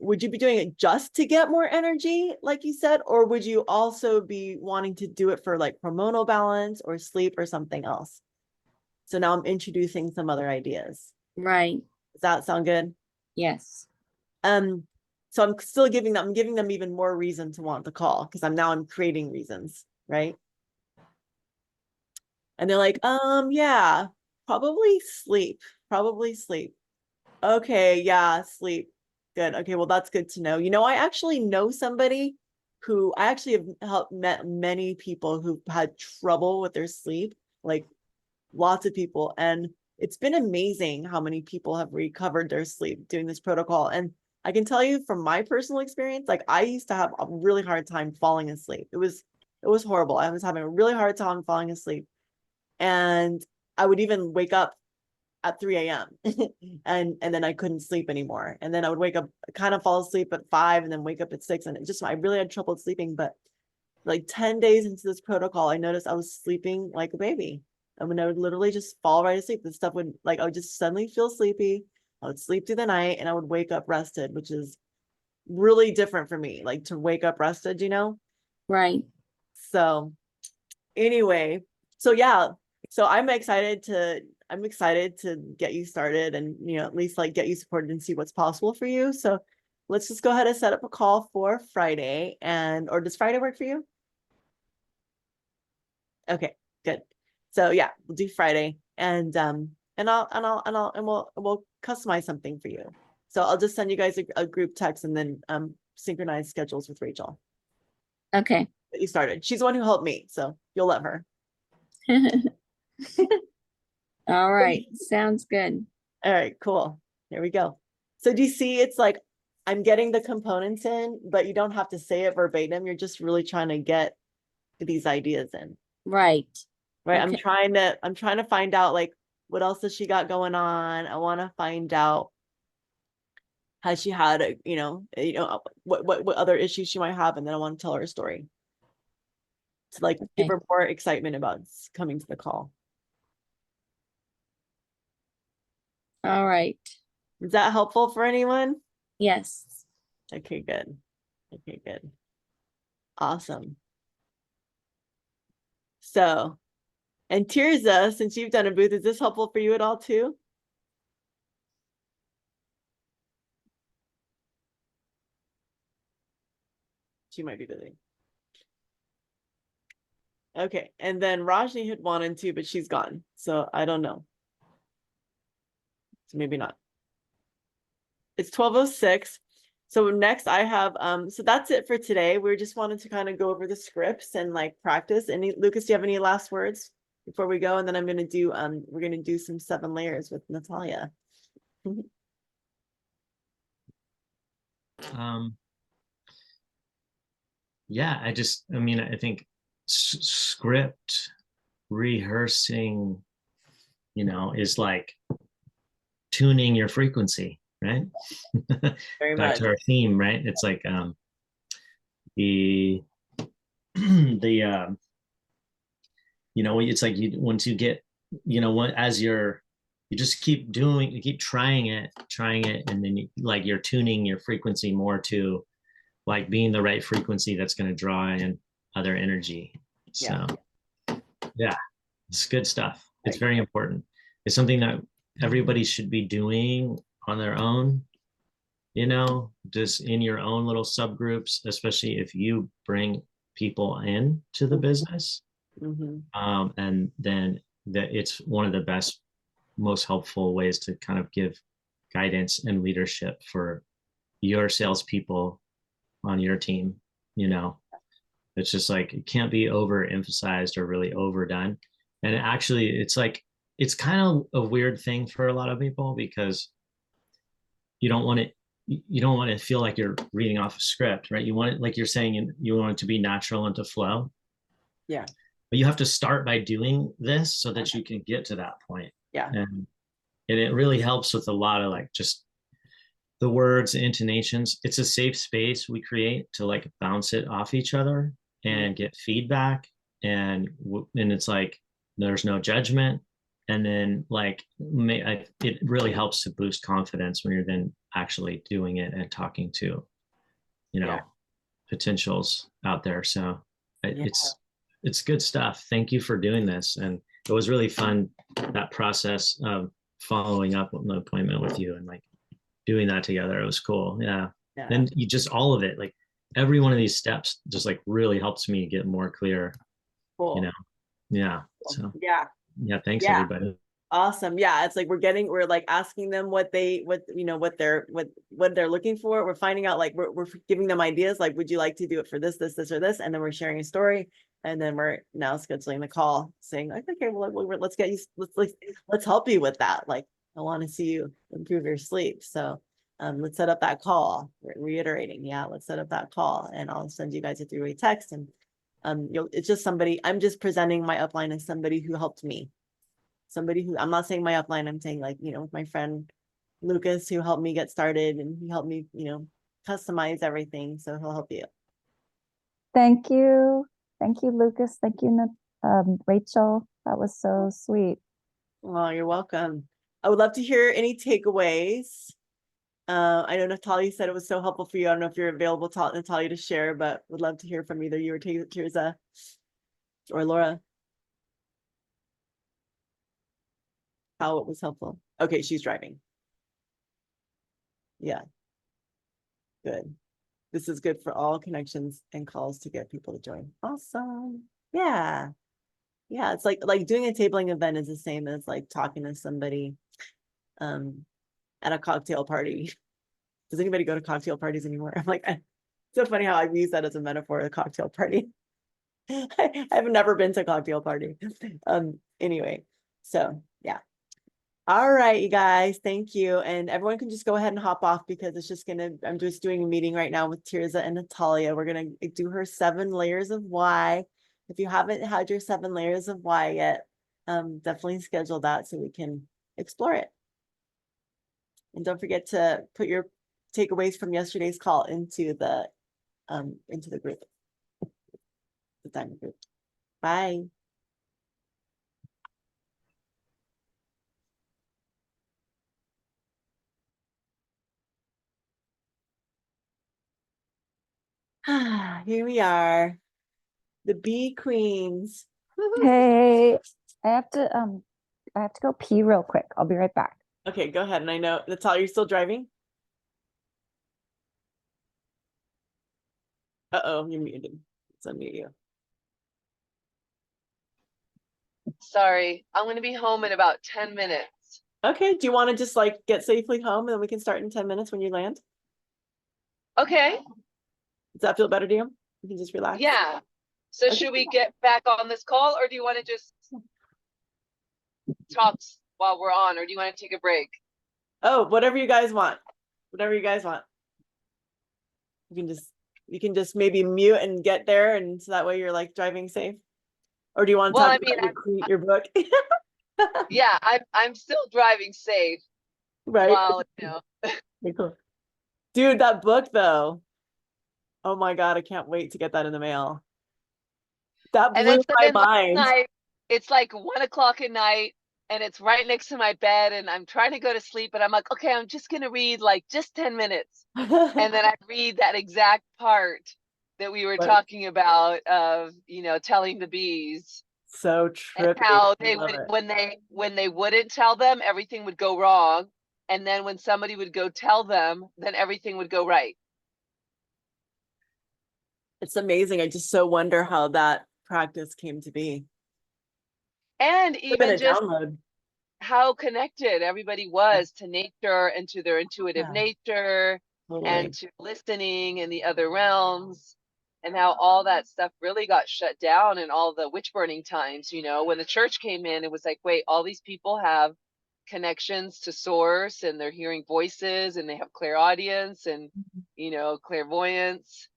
would you be doing it just to get more energy, like you said, or would you also be wanting to do it for like hormonal balance or sleep or something else? So now I'm introducing some other ideas. Right. Does that sound good? Yes. So I'm still giving them even more reason to want the call, because I'm creating reasons, right? And they're like, yeah, probably sleep. Okay, yeah, sleep. Good. Okay, well, that's good to know. I actually know somebody who I actually have met many people who've had trouble with their sleep, like lots of people. And it's been amazing how many people have recovered their sleep doing this protocol. And I can tell you from my personal experience, like I used to have a really hard time falling asleep. It was horrible. I was having a really hard time falling asleep. And I would even wake up at 3 a.m. and then I couldn't sleep anymore. And then I would wake up, kind of fall asleep at 5 and then wake up at 6. And I really had trouble sleeping. But like 10 days into this protocol, I noticed I was sleeping like a baby. I mean, I would literally just fall right asleep. This stuff would, like, I would just suddenly feel sleepy. I would sleep through the night and I would wake up rested, which is really different for me, like to wake up rested, Right. So anyway, so yeah, so I'm excited to get you started and, at least like get you supported and see what's possible for you. So let's just go ahead and set up a call for Friday, or does Friday work for you? Okay, good. So yeah, we'll do Friday, and we'll customize something for you. So I'll just send you guys a group text and then synchronize schedules with Rachel. Okay. That you started. She's the one who helped me, so you'll love her. All right. Sounds good. All right, cool. Here we go. So do you see it's like I'm getting the components in, but you don't have to say it verbatim. You're just really trying to get these ideas in. Right. Right. Okay. I'm trying to find out like what else does she got going on? I want to find out, has she had what other issues she might have, and then I want to tell her a story. To like give Okay. her more excitement about coming to the call. All right. Is that helpful for anyone? Yes. Okay, good. Okay, good. Awesome. So, and Tirza, since you've done a booth, is this helpful for you at all too? She might be busy. Okay, and then Rajni had wanted to, but she's gone. So I don't know. So maybe not. It's 12:06. So next I have, so that's it for today. We just wanted to kind of go over the scripts and like practice. Lucas, do you have any last words before we go? And then we're gonna do some 7 layers with Natalia. Yeah, I think script rehearsing, is like tuning your frequency, right? Very Back much. to our theme, right? It's like the it's like once you get, you just keep trying it, and then you're tuning your frequency more to like being the right frequency that's going to draw in other energy. So yeah, it's good stuff. It's very important. It's something that everybody should be doing on their own, just in your own little subgroups, especially if you bring people in to the business. And then it's one of the best, most helpful ways to kind of give guidance and leadership for your salespeople on your team. It's just like, it can't be overemphasized or really overdone. And it's kind of a weird thing for a lot of people, because you don't want to feel like you're reading off a script, right? You want it, like you're saying, you want it to be natural and to flow. Yeah. But you have to start by doing this so that you can get to that point. Yeah. And it really helps with a lot of like just the words, the intonations. It's a safe space we create to like bounce it off each other and get feedback. And it's like, there's no judgment. And then like, it really helps to boost confidence when you're then actually doing it and talking to, potentials out there. So it's good stuff. Thank you for doing this. And it was really fun that process of following up with an appointment with you and like doing that together. It was cool. Yeah. Yeah. Then you just all of it, like every one of these steps just like really helps me get more clear, Cool. you know. Yeah. So Yeah. yeah, thanks Yeah. everybody. Awesome. Yeah. It's like we're like asking them what they're looking for. We're finding out, like we're giving them ideas, like, would you like to do it for this, or this? And then we're sharing a story. And then we're now scheduling the call saying, like, okay, well, let's get you, let's help you with that. Like, I want to see you improve your sleep. So let's set up that call. We're reiterating. Yeah, let's set up that call, and I'll send you guys a 3-way text. And it's just somebody, I'm just presenting my upline as somebody who helped me. Somebody who, I'm not saying my upline, I'm saying, like, with my friend Lucas, who helped me get started, and he helped me, customize everything. So he'll help you. Thank you. Thank you, Lucas. Thank you, Rachel. That was so sweet. Oh, you're welcome. I would love to hear any takeaways. I know Natalia said it was so helpful for you. I don't know if you're available, Natalia, to share, but would love to hear from either you or Tirza or Laura. How it was helpful. Okay, she's driving. Yeah. Good. This is good for all connections and calls to get people to join. Awesome. Yeah. Yeah, it's like doing a tabling event is the same as like talking to somebody at a cocktail party. Does anybody go to cocktail parties anymore? I'm like, it's so funny how I've used that as a metaphor, a cocktail party. I've never been to a cocktail party. Anyway, so yeah. All right, you guys, thank you. And everyone can just go ahead and hop off, because it's just I'm just doing a meeting right now with Tirza and Natalia. We're gonna do her 7 layers of why. If you haven't had your 7 layers of why yet, definitely schedule that so we can explore it. And don't forget to put your takeaways from yesterday's call into the group, the diamond group. Bye. Here we are, the bee queens. Hey, I have to go pee real quick. I'll be right back. Okay, go ahead. And I know, Natalia, you're still driving? Uh-oh, you're muted. Let's unmute you. Sorry, I'm going to be home in about 10 minutes. Okay, do you want to just like get safely home, and then we can start in 10 minutes when you land? Okay. Does that feel better to you? You can just relax. Yeah. So Okay. should we get back on this call, or do you want to just talk while we're on, or do you want to take a break? Oh, whatever you guys want. Whatever you guys want. You can just maybe mute and get there, and so that way you're like driving safe. Or do you want to talk about your book? Yeah, I'm still driving safe. Right. While, Okay, cool. Dude, that book though. Oh my God, I can't wait to get that in the mail. That And blew then my mind. last night, it's like 1 o'clock at night, and it's right next to my bed, and I'm trying to go to sleep, and I'm like, okay, I'm just gonna read like just 10 minutes. And then I read that exact part that we were talking about of, telling the bees. So trippy. And how they would, when they wouldn't tell them, everything would go wrong. And then when somebody would go tell them, then everything would go right. It's amazing. I just so wonder how that practice came to be. And even just download. How connected everybody was to nature and to their intuitive nature, and to listening in the other realms, and how all that stuff really got shut down in all the witch burning times. When the church came in, it was like, wait, all these people have connections to source, and they're hearing voices, and they have clairaudience and clairvoyance.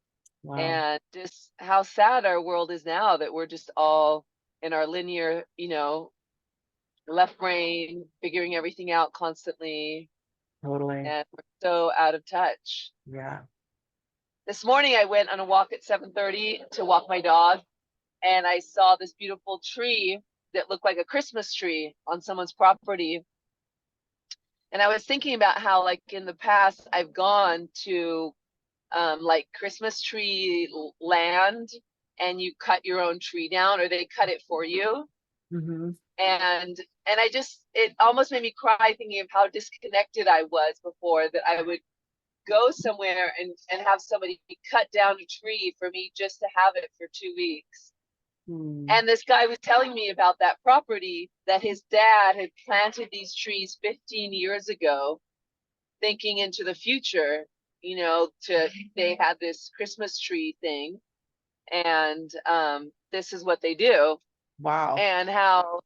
Wow. And just how sad our world is now, that we're just all in our linear left brain, figuring everything out constantly. Totally. And we're so out of touch. Yeah. This morning I went on a walk at 7:30 to walk my dog, and I saw this beautiful tree that looked like a Christmas tree on someone's property. And I was thinking about how, like, in the past I've gone to like Christmas tree land, and you cut your own tree down, or they cut it for you. Mm-hmm. And I just, it almost made me cry thinking of how disconnected I was before, that I would go somewhere and have somebody cut down a tree for me just to have it for 2 weeks. And this guy was telling me about that property, that his dad had planted these trees 15 years ago, thinking into the future, you know, they had this Christmas tree thing, and this is what they do. Wow. And how,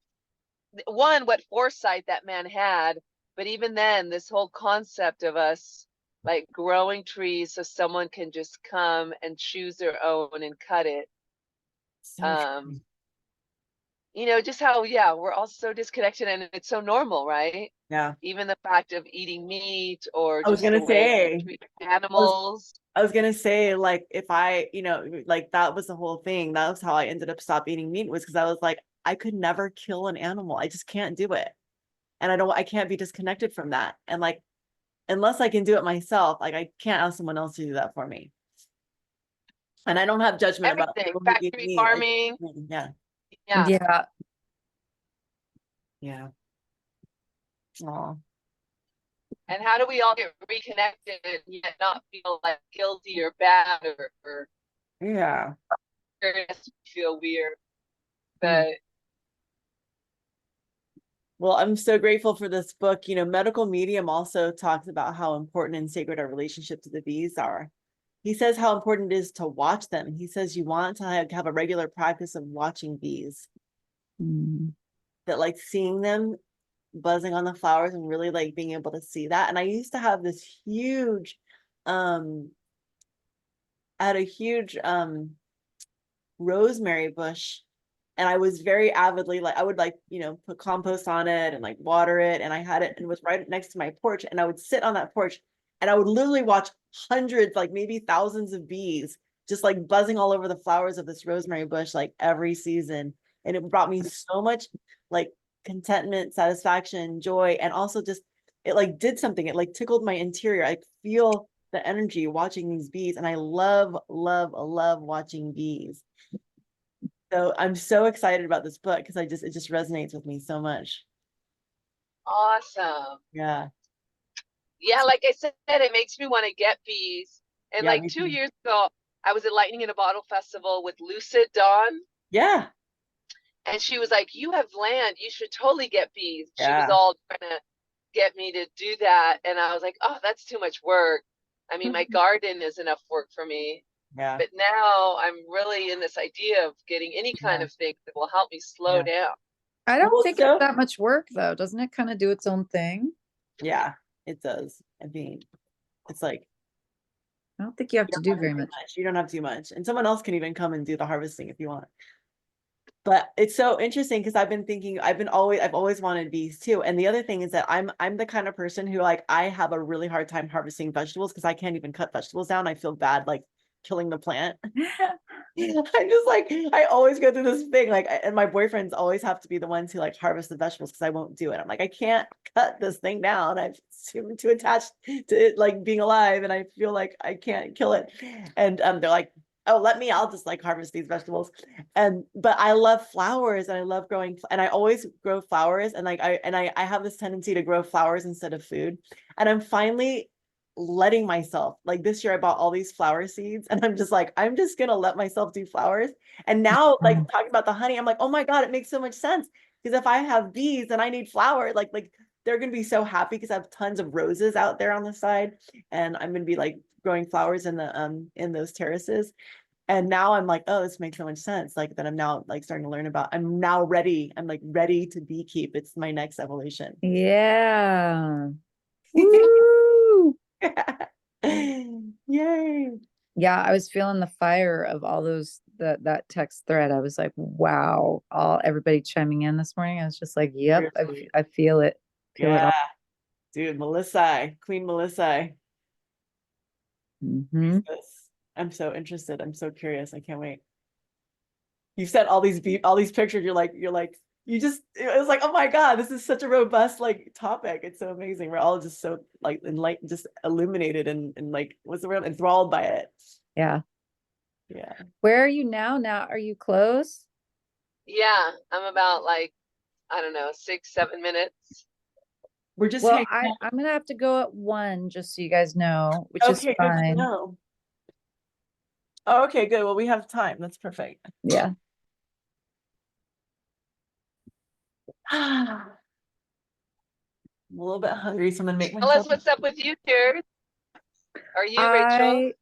one, what foresight that man had, but even then, this whole concept of us like growing trees so someone can just come and choose their own and cut it. So true. You know, just how, yeah, we're all so disconnected, and it's so normal, right? Yeah. Even the fact of eating meat, or I was just the gonna way we say, treat animals. I was gonna say, like, if I, you know, like that was the whole thing. That was how I ended up stop eating meat, was because I was like, I could never kill an animal. I just can't do it. And I can't be disconnected from that. And like, unless I can do it myself, like I can't ask someone else to do that for me. And I don't have judgment about Everything, people who eat factory meat. farming. Yeah. Yeah. Yeah. Yeah. Oh, And how do we all get reconnected and yet not feel like guilty or bad, or yeah. feel weird? Mm. But Well, I'm so grateful for this book. You know, Medical Medium also talks about how important and sacred our relationship to the bees are. He says how important it is to watch them. He says you want to have a regular practice of watching bees, that like seeing them buzzing on the flowers and really like being able to see that. And I used to have this huge, I had a huge rosemary bush, and I was very avidly, like, I would like, you know, put compost on it and like water it, and I had it, and it was right next to my porch, and I would sit on that porch and I would literally watch hundreds, like maybe thousands of bees just like buzzing all over the flowers of this rosemary bush like every season. And it brought me so much like contentment, satisfaction, joy, and also just it like did something. It like tickled my interior. I feel the energy watching these bees, and I love watching bees. So I'm so excited about this book because it just resonates with me so much. awesome. Yeah. Yeah, like I said, it makes me want to get bees. And Yeah, like me 2 too. years ago, I was at Lightning in a Bottle Festival with Lucid Dawn, Yeah. and she was like, "You have land. You should totally get bees." She was Yeah. all trying to get me to do that, and I was like, "Oh, that's too much work. I mean, my garden is enough work for me." Yeah. But now I'm really in this idea of getting any kind Yeah. of thing that will help me slow Yeah. down. I don't Well, think so it's that much work though. Doesn't it kind of do its own thing? yeah, it does. I mean, it's like I don't think you have you to don't do have to very do much. much. You don't have too much. And someone else can even come and do the harvesting if you want. But it's so interesting because I've been thinking, I've always wanted bees too. And the other thing is that I'm the kind of person who like I have a really hard time harvesting vegetables because I can't even cut vegetables down. I feel bad like killing the plant. I'm just like, I always go through this thing, like, and my boyfriends always have to be the ones who like harvest the vegetables because I won't do it. I'm like, I can't cut this thing down. I'm too attached to it, like being alive, and I feel like I can't kill it. And they're like, oh, I'll just like harvest these vegetables. But I love flowers and I love growing, and I always grow flowers, and like I have this tendency to grow flowers instead of food. And I'm finally letting myself, like this year I bought all these flower seeds, and I'm just like, I'm just gonna let myself do flowers. And now like talking about the honey, I'm like, oh my God, it makes so much sense, because if I have bees and I need flower, like they're gonna be so happy because I have tons of roses out there on the side, and I'm gonna be like growing flowers in those terraces. And now I'm like, oh, this makes so much sense, like that I'm now like starting to learn about, I'm now ready, I'm like ready to beekeep. It's my next evolution. Yeah. Woo! Yay. Yeah, I was feeling the fire of all those that text thread. I was like, wow, everybody chiming in this morning. I was just like, yep, Seriously. I feel it. Feel it Yeah, all. dude, Melissa, Queen Melissa. Mhm. I'm so interested. I'm so curious. I can't wait. You sent all these pictures. You're like, it was like, oh my God, this is such a robust like topic. It's so amazing. We're all just so like enlightened, just illuminated and like, what's the word? Enthralled by it. Yeah. Yeah. Where are you now? Now, are you close? Yeah, I'm about like I don't know, 6, 7 minutes. We're just Well, hanging out. I'm gonna have to go at 1, just so you guys know, which is Okay, good to fine. know. Oh, okay, good. Well, we have time. That's perfect. Yeah. I'm a little bit hungry, so I'm gonna make Tell us myself. what's up with you, Jared. Are you Rachel? I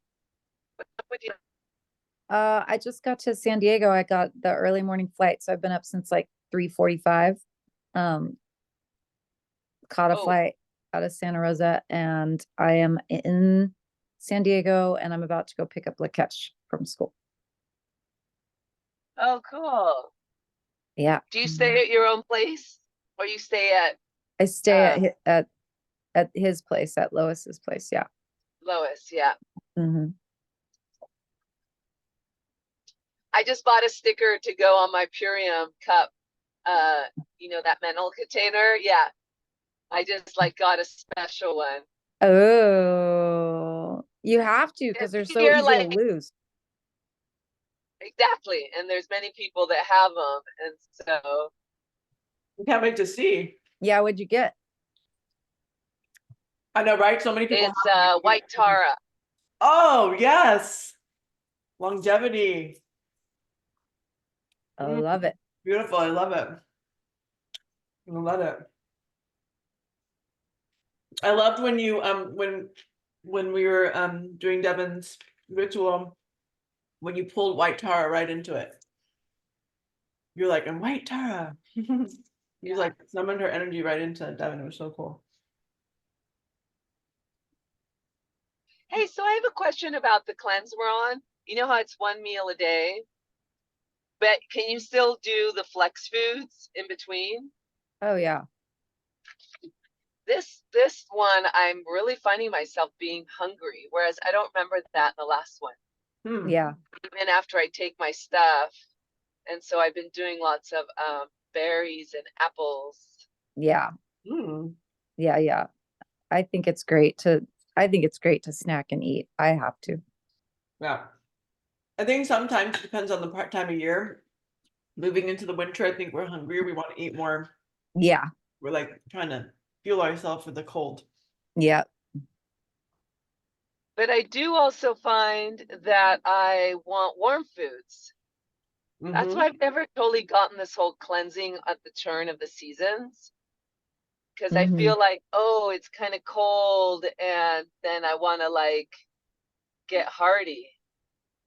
What's up with you? I just got to San Diego. I got the early morning flight, so I've been up since like 3:45. Caught a Oh, flight out of Santa Rosa, and I am in San Diego, and I'm about to go pick up Lakesh from school. oh, cool. Yeah. Do you stay at your own place, or you stay at I stay uh, at his place, at Lois's place. Yeah. Lois? Yeah. Hmm. I just bought a sticker to go on my Purium cup. You know, that metal container. Yeah. I just like got a special one. Oh, you have to, because they're so Here, easy to like, lose. exactly. And there's many people that have them. And so We can't wait to see. Yeah, what'd you get? I know, right? So many people. it's have it. white Tara. Oh, yes. Longevity. I Mm, love it. beautiful. I love it. I love it. I loved when you when we were doing Devin's ritual, when you pulled white Tara right into it. You're like, I'm white Tara. You Yeah. like summoned her energy right into Devin. It was so cool. Hey, so I have a question about the cleanse we're on. You know how it's 1 meal a day, but can you still do the flex foods in between? Oh yeah. This one, I'm really finding myself being hungry, whereas I don't remember that in the last one. Hmm. Yeah. Even after I take my stuff, and so I've been doing lots of berries and apples. Yeah. Hmm. Yeah. Yeah. I think it's great to snack and eat. I have to. Yeah. I think sometimes it depends on the time of year. Moving into the winter, I think we're hungrier. We want to eat more. Yeah. We're like trying to fuel ourselves for the cold. Yeah. But I do also find that I want warm foods. That's Mhm. why I've never totally gotten this whole cleansing at the turn of the seasons. Because I Mhm. feel like, oh, it's kind of cold, and then I want to like get hearty.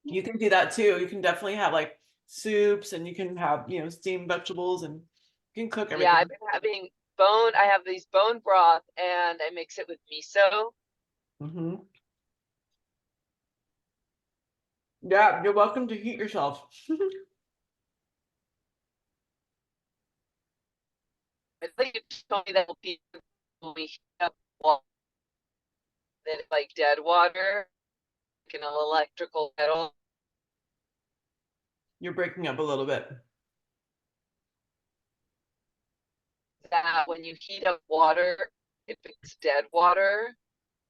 You can do that too. You can definitely have like soups, and you can have, steamed vegetables, and you can cook Yeah, everything. I've been having bone. I have these bone broth, and I mix it with miso. Mhm. Yeah, you're welcome to heat yourself. I think you told me that people when we heat up water, that it's like dead water, like in an electrical kettle. You're breaking up a little bit. That when you heat up water, if it's dead water,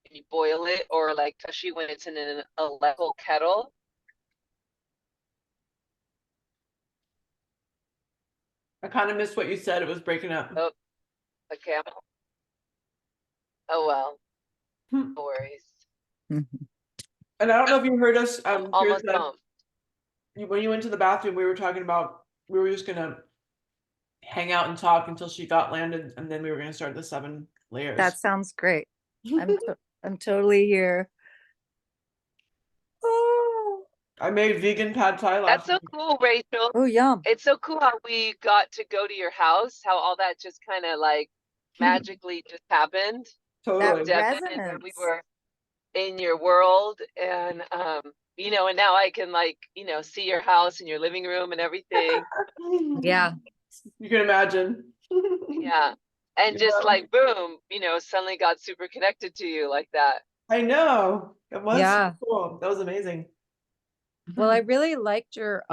and you boil it, or like especially when it's in an electrical kettle. I kind of missed what you said. It was breaking up. Oh, okay. Oh well, Hmm. no worries. Mhm. And I don't know if you heard us, I'm almost Kirsten, home. when you went to the bathroom, we were talking about, we were just gonna hang out and talk until she got landed, and then we were gonna start the 7 layers. That sounds great. I'm totally here. Oh, I made vegan pad thai That's last so week. cool, Rachel. Oh, yum. It's so cool how we got to go to your house, how all that just kind of like magically just happened. Totally. Devin, and then we Resonance. were in your world, and and now I can like, see your house and your living room and everything. Yeah. You can imagine. Yeah. And just Yeah. like boom, suddenly got super connected to you like that. I know. It was so Yeah. cool. That was amazing. Well, I really liked your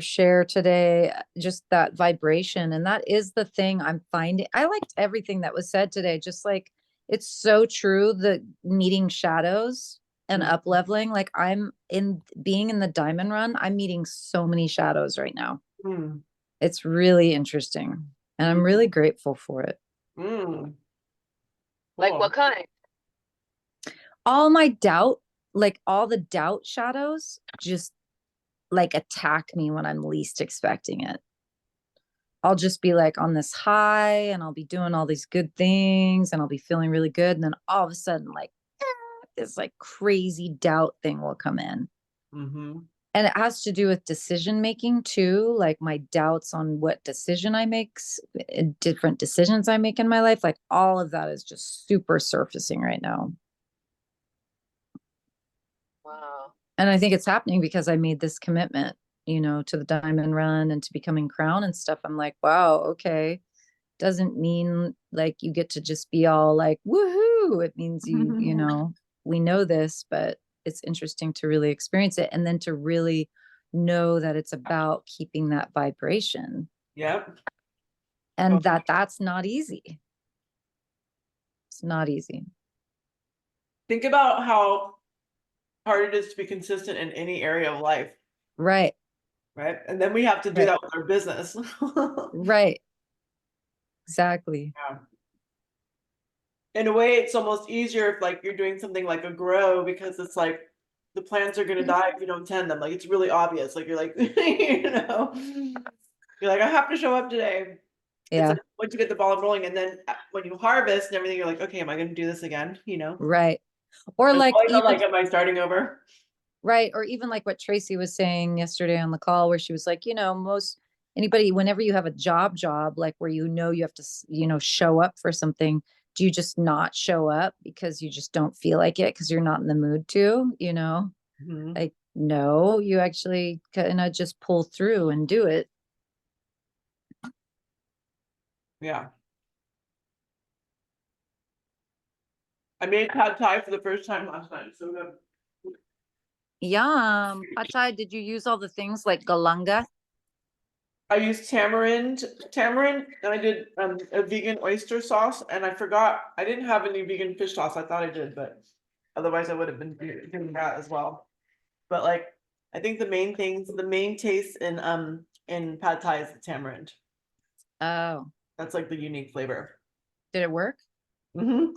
share today, just that vibration. And that is the thing I'm finding. I liked everything that was said today. Just like it's so true, the meeting shadows and Mhm. up leveling. Like I'm in being in the diamond run, I'm meeting so many shadows right now. Hmm. It's really interesting. And I'm really grateful for it. Mm. Like Cool. what kind? All my doubt, like all the doubt shadows, just like attack me when I'm least expecting it. I'll just be like on this high and I'll be doing all these good things and I'll be feeling really good. And then all of a sudden, like this like crazy doubt thing will come in. Mm-hmm. And it has to do with decision making too, like my doubts on what decision I make, different decisions I make in my life. Like all of that is just super surfacing right now. Wow. And I think it's happening because I made this commitment, you know, to the diamond run and to becoming crown and stuff. I'm like, wow, okay. Doesn't mean like you get to just be all like, woohoo. It means you know, we know this, but it's interesting to really experience it and then to really know that it's about keeping that vibration. Yep. And that's not easy. It's not easy. Think about how hard it is to be consistent in any area of life. Right. Right. And then we have to do that with our business. Right. Exactly. Yeah. In a way, it's almost easier if like you're doing something like a grow because it's like the plants are gonna die if you don't tend them. Like it's really obvious. Like you're like, you know, you're like, I have to show up today. It's Yeah. like once you get the ball rolling, and then when you harvest and everything, you're like, okay, am I gonna do this again? You know? Right. Or It's like always even like, am I starting over? right. Or even like what Tracy was saying yesterday on the call, where she was like, you know, most anybody, whenever you have a job, like where you know you have to, you know, show up for something, do you just not show up because you just don't feel like it because you're not in the mood to, you know? Mhm. Like, no, you actually kind of just pull through and do it. Yeah. I made pad thai for the first time last night. So good. Yum. Pad Thai, did you use all the things like galanga? I used tamarind, and I did a vegan oyster sauce, and I forgot I didn't have any vegan fish sauce. I thought I did, but otherwise I would have been doing that as well. But like, I think the main things, the main taste in pad thai is the tamarind. Oh, That's like the unique flavor. did it work? Mm-hmm.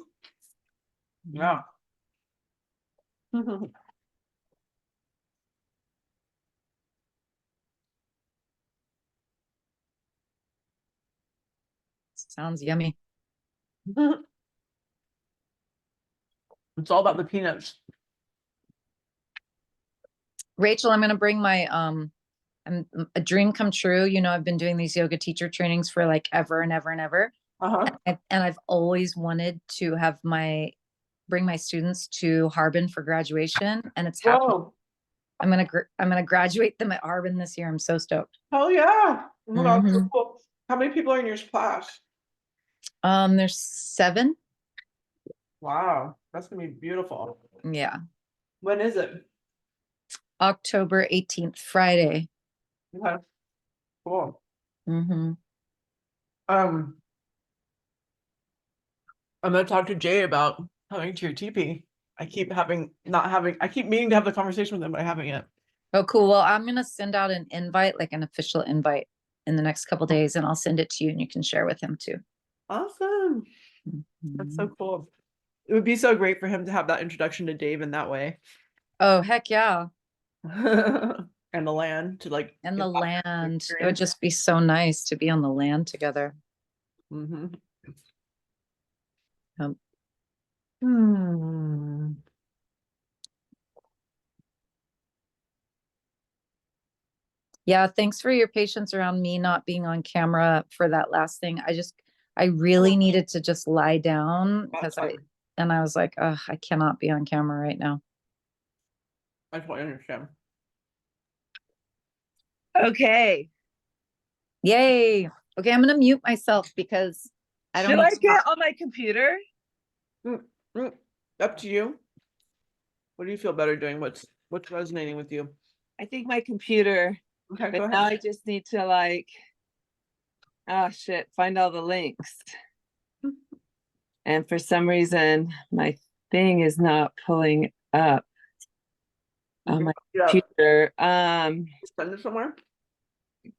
Yeah. Sounds yummy. It's all about the peanuts. Rachel, I'm going to bring my a dream come true. You know, I've been doing these yoga teacher trainings for like ever and ever and ever. Uh-huh. And I've always wanted to have bring my students to Harbin for graduation, and it's happening. Whoa. I'm gonna graduate them at Harbin this year. I'm so stoked. Hell yeah. Oh my God, so Mhm. cool. How many people are in your class? There's 7. Wow, that's gonna be beautiful. Yeah. When is it? October 18th, Friday. Okay, cool. Mm-hmm. I'm gonna talk to Jay about coming to your teepee. I keep meaning to have the conversation with him, but I haven't yet. Oh, cool. Well, I'm gonna send out an invite, like an official invite in the next couple days, and I'll send it to you and you can share with him too. Awesome. That's so cool. It would be so great for him to have that introduction to Dave in that way. Oh, heck yeah. And the land to like And get the that land. It would experience. just be so nice to be on the land together. Mhm. Um, Hmm. Yeah, thanks for your patience around me not being on camera for that last thing. I really needed to just lie down That's because fine. I was like, oh, I cannot be on camera right now. I totally understand. Okay. Yay. Okay, I'm gonna mute myself because I don't Should need I to get talk. on my computer? Up to you. What do you feel better doing? What's resonating with you? I think my computer, Okay, but go now ahead. I just need to like, oh shit, find all the links. And for some reason, my thing is not pulling up on my Yeah. computer. Send it somewhere.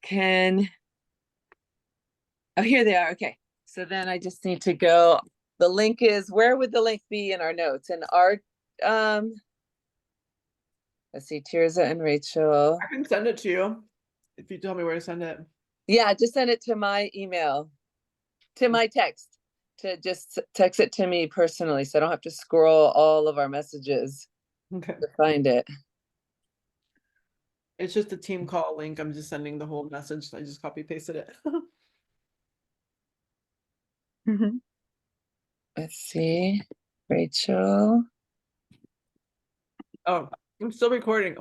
Can Oh, here they are. Okay. So then I just need to go. The link is, where would the link be in our notes? And our, let's see, Tirza and Rachel. I can send it to you if you tell me where to send it. Yeah, just send it to my email, to my text, to just text it to me personally, so I don't have to scroll all of our messages Okay. to find it. It's just a team call link. I'm just sending the whole message. I just copy pasted it. Let's see, Rachel. Oh, I'm still recording. Oh my